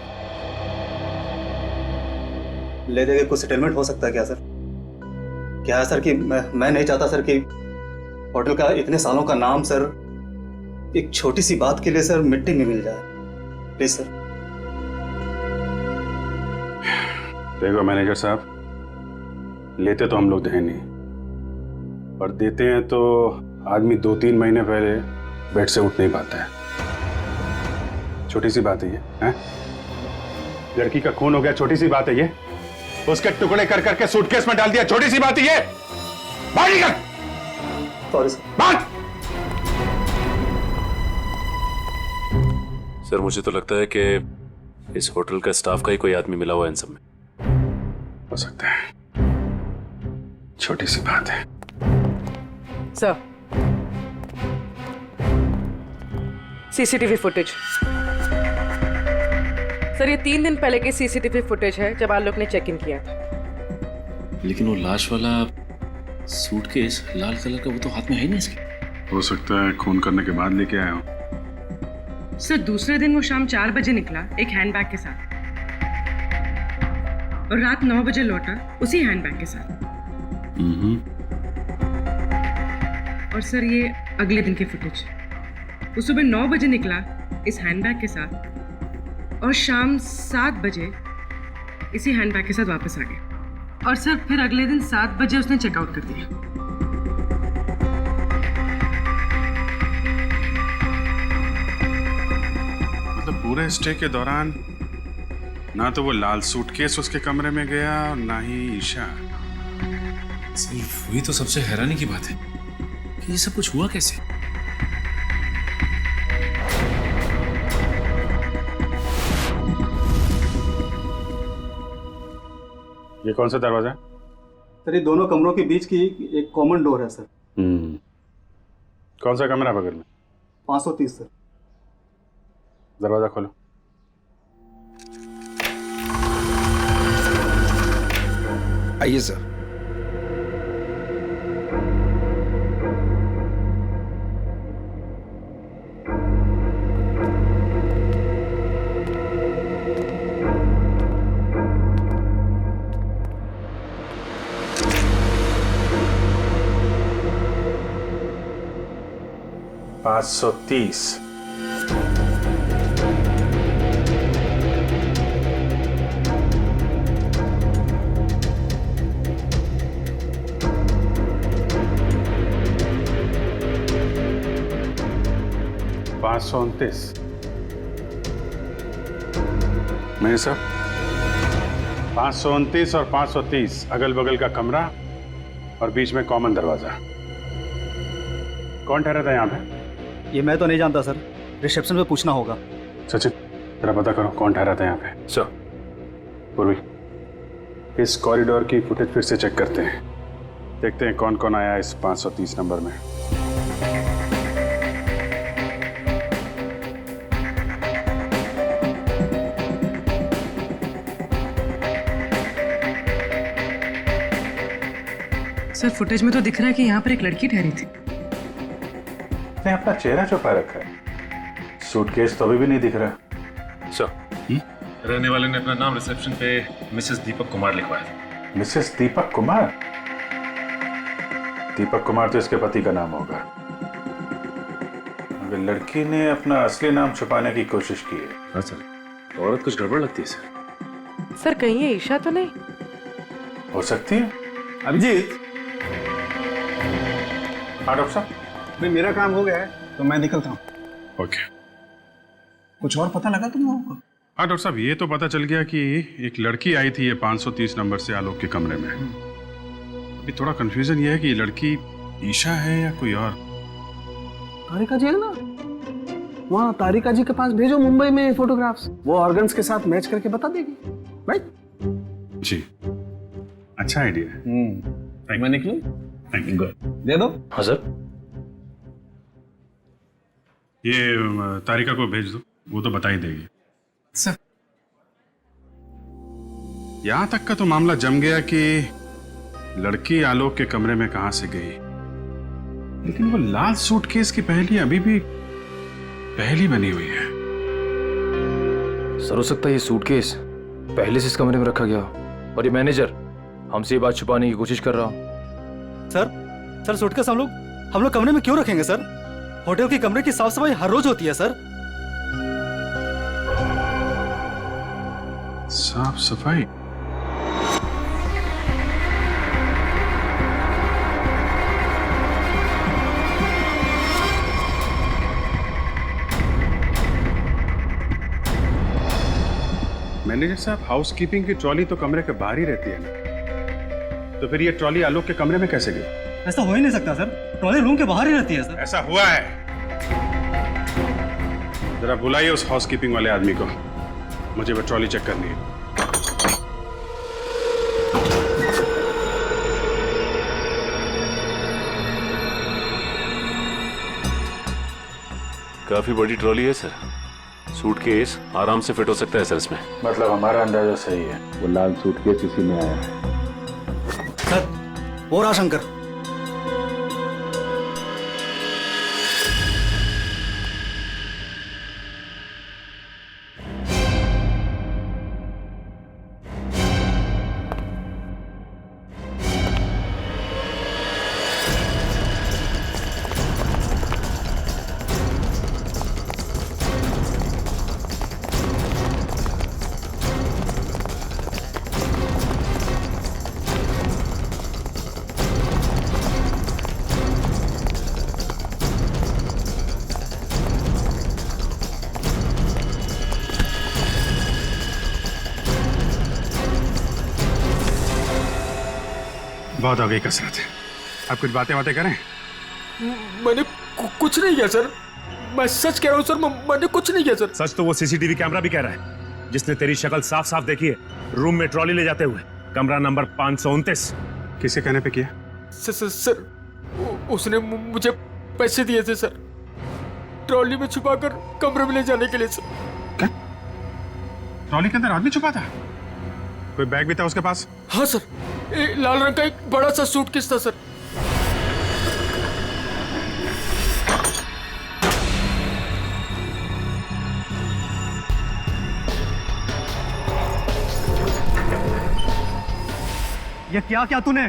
ले देके कुछ सेटलमेंट हो सकता है क्या सर? क्या है सर कि मैं नहीं चाहता सर कि होटल का इतने सालों का नाम सर एक छोटी सी बात के लिए सर मिट्टी में मिल जाए। Please sir. देखो मैनेजर साहब, लेते तो हम लोग हैं नहीं, और देते हैं तो आदमी 2-3 महीने पहले बेड से उठ नहीं पाता है। छोटी सी बात है ये, हैं? लड़की का खून हो गया, छोटी सी बात है ये? उसके टुकड़े कर करके सूटकेस में डाल दिया, छोटी सी बात है ये? बाहर निकल। Sorry sir. बात। सर मुझे तो लगता है कि इस होटल का स्टाफ का ही कोई आदमी मिला हुआ है इन सब में। हो सकता है, छोटी सी बात है। Sir, CCTV footage. सर, ये 3 दिन पहले की सीसीटीवी फुटेज है जब आलोक ने चेक इन किया था। लेकिन वो लाश वाला सूटकेस लाल कलर का, वो तो हाथ में है ही नहीं इसके। हो सकता है खून करने के बाद लेके आया हूं। सर, दूसरे दिन वो शाम 4 बजे निकला एक हैंडबैग के साथ और रात 9 बजे लौटा उसी हैंडबैग के साथ। और सर, ये अगले दिन की फुटेज। वो सुबह 9 बजे निकला इस हैंडबैग के साथ और शाम 7 बजे इसी हैंडबैग के साथ वापस आ गया। और सर, फिर अगले दिन 7 बजे उसने चेकआउट कर दिया। मतलब पूरे स्टे के दौरान ना तो वो लाल सूटकेस उसके कमरे में गया और ना ही ईशा। सिर्फ वही तो सबसे हैरानी की बात है कि ये सब कुछ हुआ कैसे। ये कौन सा दरवाजा है? सर, ये दोनों कमरों के बीच की एक कॉमन डोर है सर। कौन सा कमरा बगल में? 530 सर। दरवाजा खोलो। आइए सर। $530। $529। मेरे साहब, 529 और 530 अगल बगल का कमरा और बीच में कॉमन दरवाजा। कौन ठहरा था यहाँ पे? ये मैं तो नहीं जानता सर, रिसेप्शन पे पूछना होगा। सचिन, जरा पता करो कौन ठहरा था यहाँ पे। सर। पूर्वी, इस कॉरिडोर की फुटेज फिर से चेक करते हैं, देखते हैं कौन कौन आया इस 530 नंबर में। सर, फुटेज में तो दिख रहा है कि यहाँ पर एक लड़की ठहरी थी। उसने अपना चेहरा छुपा रखा है, सूटकेस तो अभी भी नहीं दिख रहा। सर, रहने वाले ने अपना नाम रिसेप्शन पे मिसेस दीपक कुमार लिखवाया था। मिसेस दीपक कुमार? दीपक कुमार तो इसके पति का नाम होगा। अगर लड़की ने अपना असली नाम छुपाने की कोशिश की है। हाँ सर, तो औरत कुछ गड़बड़ लगती है सर। सर कहीं ये ईशा तो नहीं? हो सकती है। अभिजीत। हाँ डॉक्टर साहब। नहीं, मेरा काम हो गया है तो मैं निकलता हूँ। ओके। कुछ और पता लगा तुम लोगों को? हाँ डॉक्टर साहब, ये तो पता चल गया कि एक लड़की आई थी ये 530 नंबर से आलोक के कमरे में। अभी थोड़ा कंफ्यूजन ये है कि ये लड़की ईशा है या कोई और। तारिका जी है ना, वहाँ तारिका जी के पास भेजो मुंबई में फोटोग्राफ्स, वो ऑर्गन्स के साथ मैच करके बता देगी। राइट? जी, अच्छा आइडिया है। मैं निकलूं? Thank you. दे दो। हाँ सर। ये तारिका को भेज दो, वो तो बता ही देगी। सर, यहां तक का तो मामला जम गया कि लड़की आलोक के कमरे में कहां से गई, लेकिन वो लाल सूटकेस की पहेली अभी भी पहेली बनी हुई है। सर हो सकता है ये सूटकेस पहले से इस कमरे में रखा गया हो और ये मैनेजर हमसे ये बात छुपाने की कोशिश कर रहा हो। सर सूटकेस हम लोग कमरे में क्यों रखेंगे सर? होटल के कमरे की साफ सफाई हर रोज होती है सर। साफ सफाई? मैनेजर साहब, हाउसकीपिंग की ट्रॉली तो कमरे के बाहर ही रहती है ना, तो फिर ये ट्रॉली आलोक के कमरे में कैसे गई? ऐसा हो ही नहीं सकता सर, ट्रॉली रूम के बाहर ही रहती है सर। ऐसा हुआ है। जरा बुलाइए उस हाउसकीपिंग वाले आदमी को, मुझे वो ट्रॉली चेक करनी है। काफी बड़ी ट्रॉली है सर, सूटकेस आराम से फिट हो सकता है सर इसमें। मतलब हमारा अंदाजा सही है, वो लाल सूटकेस इसी में आया है। सर वो रहा शंकर। बहुत हो गई कसरत, अब कुछ बातें करें। मैंने कुछ नहीं किया सर, मैं सच कह रहा हूँ सर, मैंने कुछ नहीं किया सर। सच तो वो सीसीटीवी कैमरा भी कह रहा है, जिसने तेरी शक्ल साफ साफ देखी है रूम में ट्रॉली ले जाते हुए, कमरा नंबर 529। किसके कहने पे किया? सर उसने मुझे पैसे दिए थे सर, ट्रॉली में छुपाकर कमरे में ले जाने के लिए सर। क्या? ट्रॉली के अंदर आदमी छुपा था? कोई बैग भी था उसके पास? हाँ सर, लाल रंग का एक बड़ा सा सूटकेस था सर। ये क्या तूने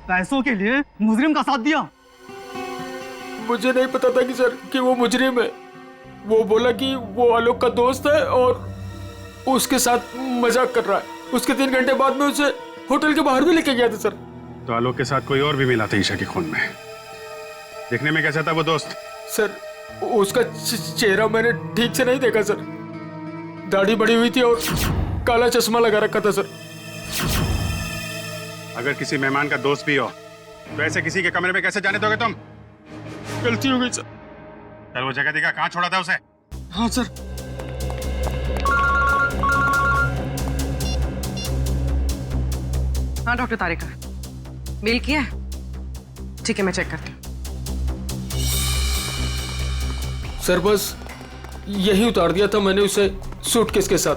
पैसों के लिए मुजरिम का साथ दिया? मुझे नहीं पता था कि सर कि वो मुजरिम है। वो बोला कि वो आलोक का दोस्त है और उसके साथ मजाक कर रहा है। उसके 3 घंटे बाद में उसे होटल के बाहर भी लेके गया था सर। तो आलोक के साथ कोई और भी मिला था ईशा के खून में? देखने में कैसा था वो दोस्त? सर उसका चेहरा मैंने ठीक से नहीं देखा सर, दाढ़ी बड़ी हुई थी और काला चश्मा लगा रखा था सर। अगर किसी मेहमान का दोस्त भी हो तो ऐसे किसी के कमरे में कैसे जाने दोगे तुम? गलती हो गई सर। चल वो जगह दिखा, कहाँ छोड़ा था उसे? हाँ सर। हाँ डॉक्टर तारिका, मेल किया है? ठीक है, मैं चेक करती हूँ। सर बस यही उतार दिया था मैंने उसे सूटकेस के साथ,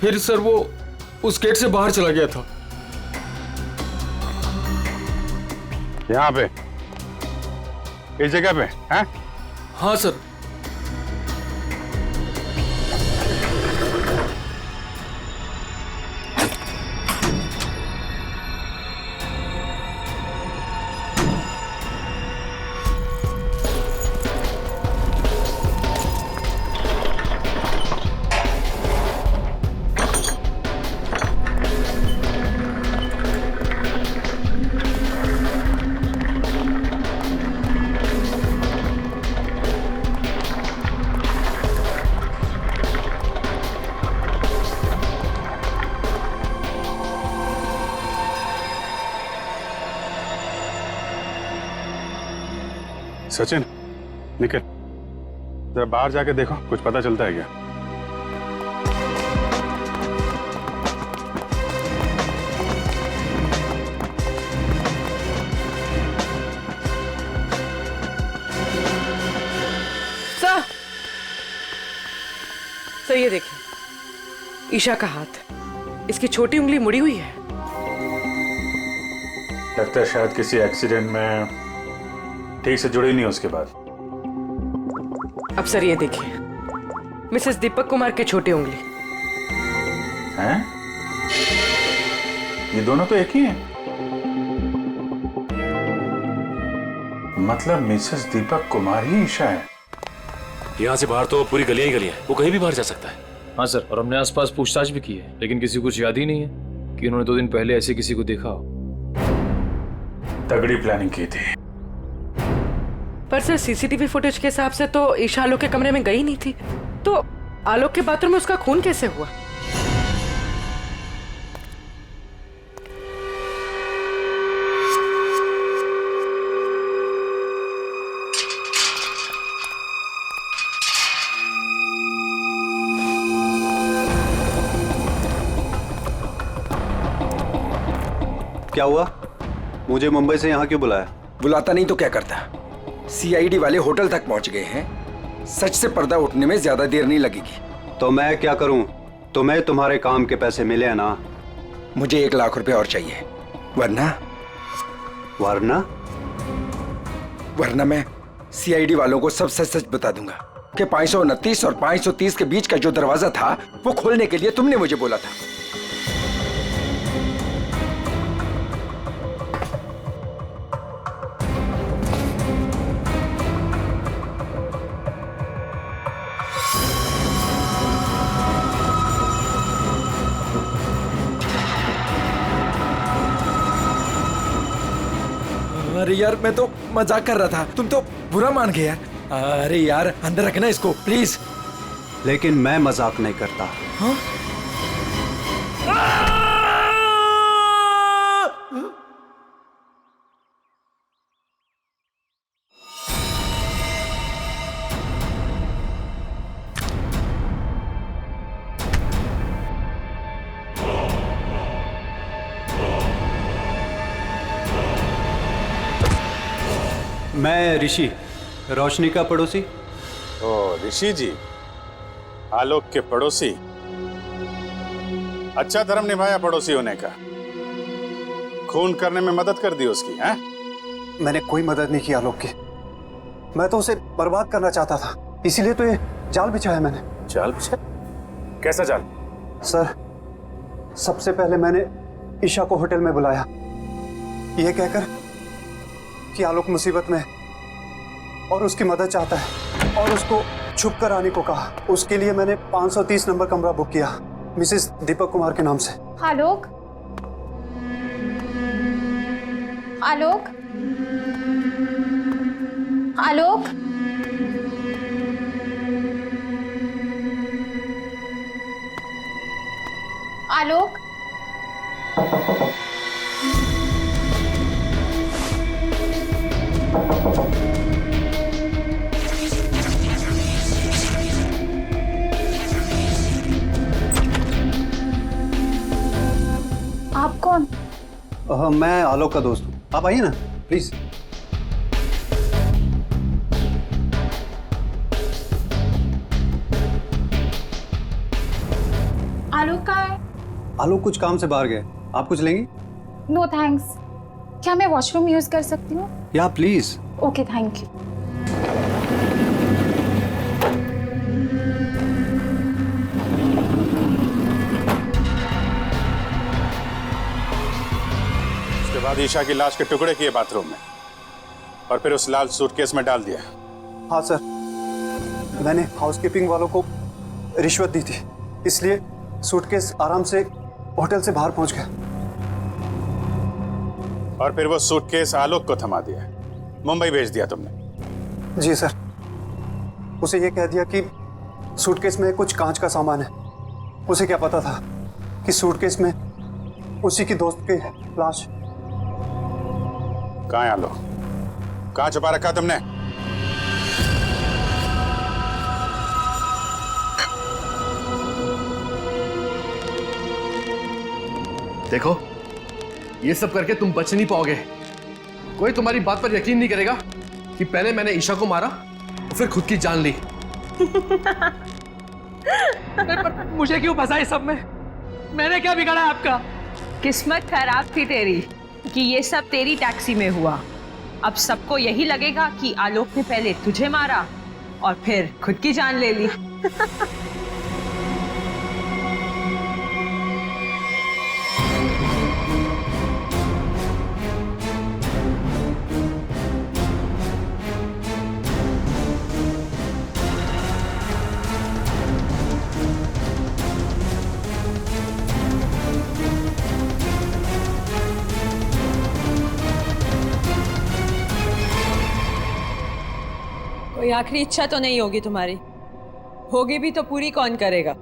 फिर सर वो उस गेट से बाहर चला गया था। यहाँ पे, इस जगह पे? हैं? हाँ सर। सचिन निकल, जरा बाहर जाके देखो, कुछ पता चलता है क्या? सर ये देखिए, ईशा का हाथ, इसकी छोटी उंगली मुड़ी हुई है। लगता है शायद किसी एक्सीडेंट में ठीक से जुड़ी नहीं उसके बाद। अब सर ये देखिए, मिसेस दीपक कुमार के छोटी उंगली। हैं? ये दोनों तो एक ही हैं। मतलब मिसेस दीपक कुमार ही ईशा है। यहाँ से बाहर तो पूरी गलियां ही गलियां हैं, वो कहीं भी बाहर जा सकता है। हाँ सर, और हमने आसपास पूछताछ भी की है, लेकिन किसी को कुछ याद ही नहीं है कि उन्होंने 2 दिन पहले ऐसे किसी को देखा हो। तगड़ी प्लानिंग की थी। पर सर सीसीटीवी फुटेज के हिसाब से तो ईशा आलोक के कमरे में गई नहीं थी, तो आलोक के बाथरूम में उसका खून कैसे हुआ? क्या हुआ? मुझे मुंबई से यहाँ क्यों बुलाया? बुलाता नहीं तो क्या करता? सीआईडी वाले होटल तक पहुंच गए हैं। सच से पर्दा उठने में ज्यादा देर नहीं लगेगी। तो मैं क्या करूं? तुम्हें तुम्हारे काम के पैसे मिले हैं ना? मुझे 1 लाख रुपए और चाहिए, वरना वरना मैं सीआईडी वालों को सब सच सच बता दूंगा कि 529 और 530 के बीच का जो दरवाजा था वो खोलने के लिए तुमने मुझे बोला था। अरे यार, मैं तो मजाक कर रहा था, तुम तो बुरा मान गए यार। अरे यार, अंदर रखना इसको प्लीज। लेकिन मैं मजाक नहीं करता। हाँ? मैं ऋषि, रोशनी का पड़ोसी। ओ ऋषि जी, आलोक के पड़ोसी। अच्छा धर्म निभाया पड़ोसी होने का। खून करने में मदद कर दी उसकी, हैं? मैंने कोई मदद नहीं की आलोक की। मैं तो उसे बर्बाद करना चाहता था, इसीलिए तो ये जाल बिछाया मैंने। जाल बिछाया? कैसा जाल? सर, सबसे पहले मैंने ईशा को होटल में बुलाया, ये कहकर कि आलोक मुसीबत में और उसकी मदद चाहता है, और उसको छुप कर आने को कहा। उसके लिए मैंने 530 नंबर कमरा बुक किया मिसेस दीपक कुमार के नाम से। आलोक, आलोक, आलोक, आलोक, आप कौन? मैं आलोक का दोस्त हूँ, आप आइए ना प्लीज। आलोक कहाँ है? आलोक कुछ काम से बाहर गए, आप कुछ लेंगी? No thanks. क्या मैं वॉशरूम यूज कर सकती हूँ? या प्लीज। Okay, thank you. उसके बाद ईशा की लाश के टुकड़े किए बाथरूम में और फिर उस लाल सूटकेस में डाल दिया। हाँ सर, मैंने हाउसकीपिंग वालों को रिश्वत दी थी, इसलिए सूटकेस आराम से होटल से बाहर पहुंच गया। और फिर वो सूटकेस आलोक को थमा दिया, मुंबई भेज दिया तुमने? जी सर, उसे ये कह दिया कि सूटकेस में कुछ कांच का सामान है। उसे क्या पता था कि सूटकेस में उसी की दोस्त की लाश। कहाँ है आलोक? कहाँ छुपा रखा तुमने? देखो, ये सब करके तुम बच नहीं पाओगे। कोई तुम्हारी बात पर यकीन नहीं करेगा कि पहले मैंने ईशा को मारा और फिर खुद की जान ली। मुझे क्यों फंसा इस सब में? मैंने क्या बिगाड़ा है आपका? किस्मत खराब थी तेरी कि ये सब तेरी टैक्सी में हुआ। अब सबको यही लगेगा कि आलोक ने पहले तुझे मारा और फिर खुद की जान ले ली। कोई आखिरी इच्छा तो नहीं होगी तुम्हारी? होगी भी तो पूरी कौन करेगा?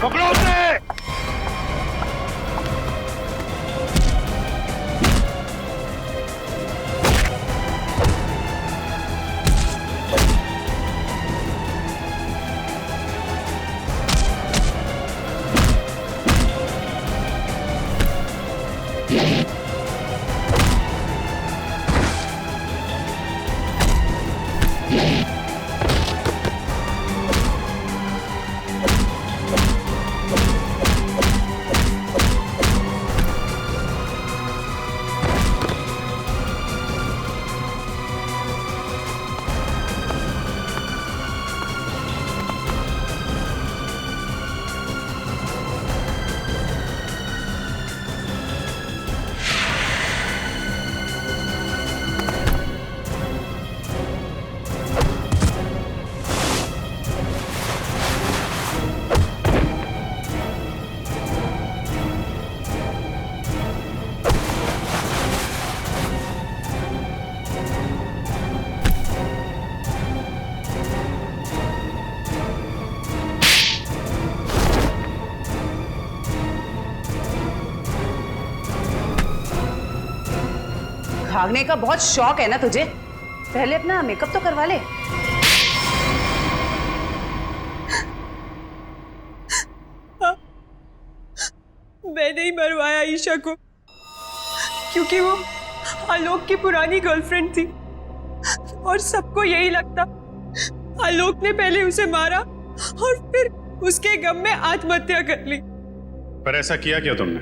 पकड़ो उसे! भागने का बहुत शौक है ना तुझे? पहले अपना मेकअप तो करवा ले। मैंने ही मरवाया ईशा को क्योंकि वो आलोक की पुरानी गर्लफ्रेंड थी और सबको यही लगता आलोक ने पहले उसे मारा और फिर उसके गम में आत्महत्या कर ली। पर ऐसा किया क्या तुमने?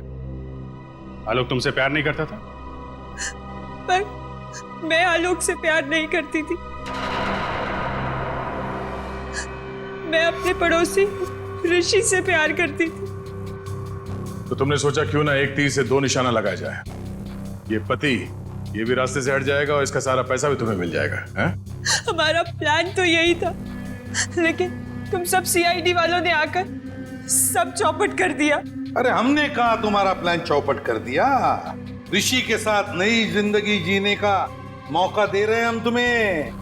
आलोक तुमसे प्यार नहीं करता था? पर मैं आलोक से प्यार नहीं करती थी। मैं अपने पड़ोसी ऋषि से प्यार करती थी। तो तुमने सोचा क्यों ना एक तीर से दो निशाना लगाया जाए। ये पति ये भी रास्ते से हट जाएगा और इसका सारा पैसा भी तुम्हें मिल जाएगा। हैं? हमारा प्लान तो यही था, लेकिन तुम सब सीआईडी वालों ने आकर सब चौपट कर दिया। अरे हमने कहा तुम्हारा प्लान चौपट कर दिया। ऋषि के साथ नई जिंदगी जीने का मौका दे रहे हैं हम तुम्हें,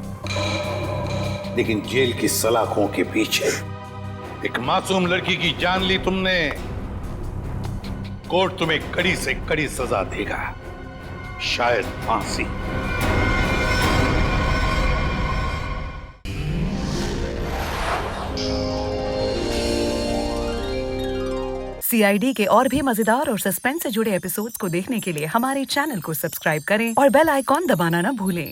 लेकिन जेल की सलाखों के पीछे एक मासूम लड़की की जान ली तुमने। कोर्ट तुम्हें कड़ी से कड़ी सजा देगा, शायद फांसी। सीआईडी के और भी मजेदार और सस्पेंस से जुड़े एपिसोड्स को देखने के लिए हमारे चैनल को सब्सक्राइब करें और बेल आइकॉन दबाना ना भूलें।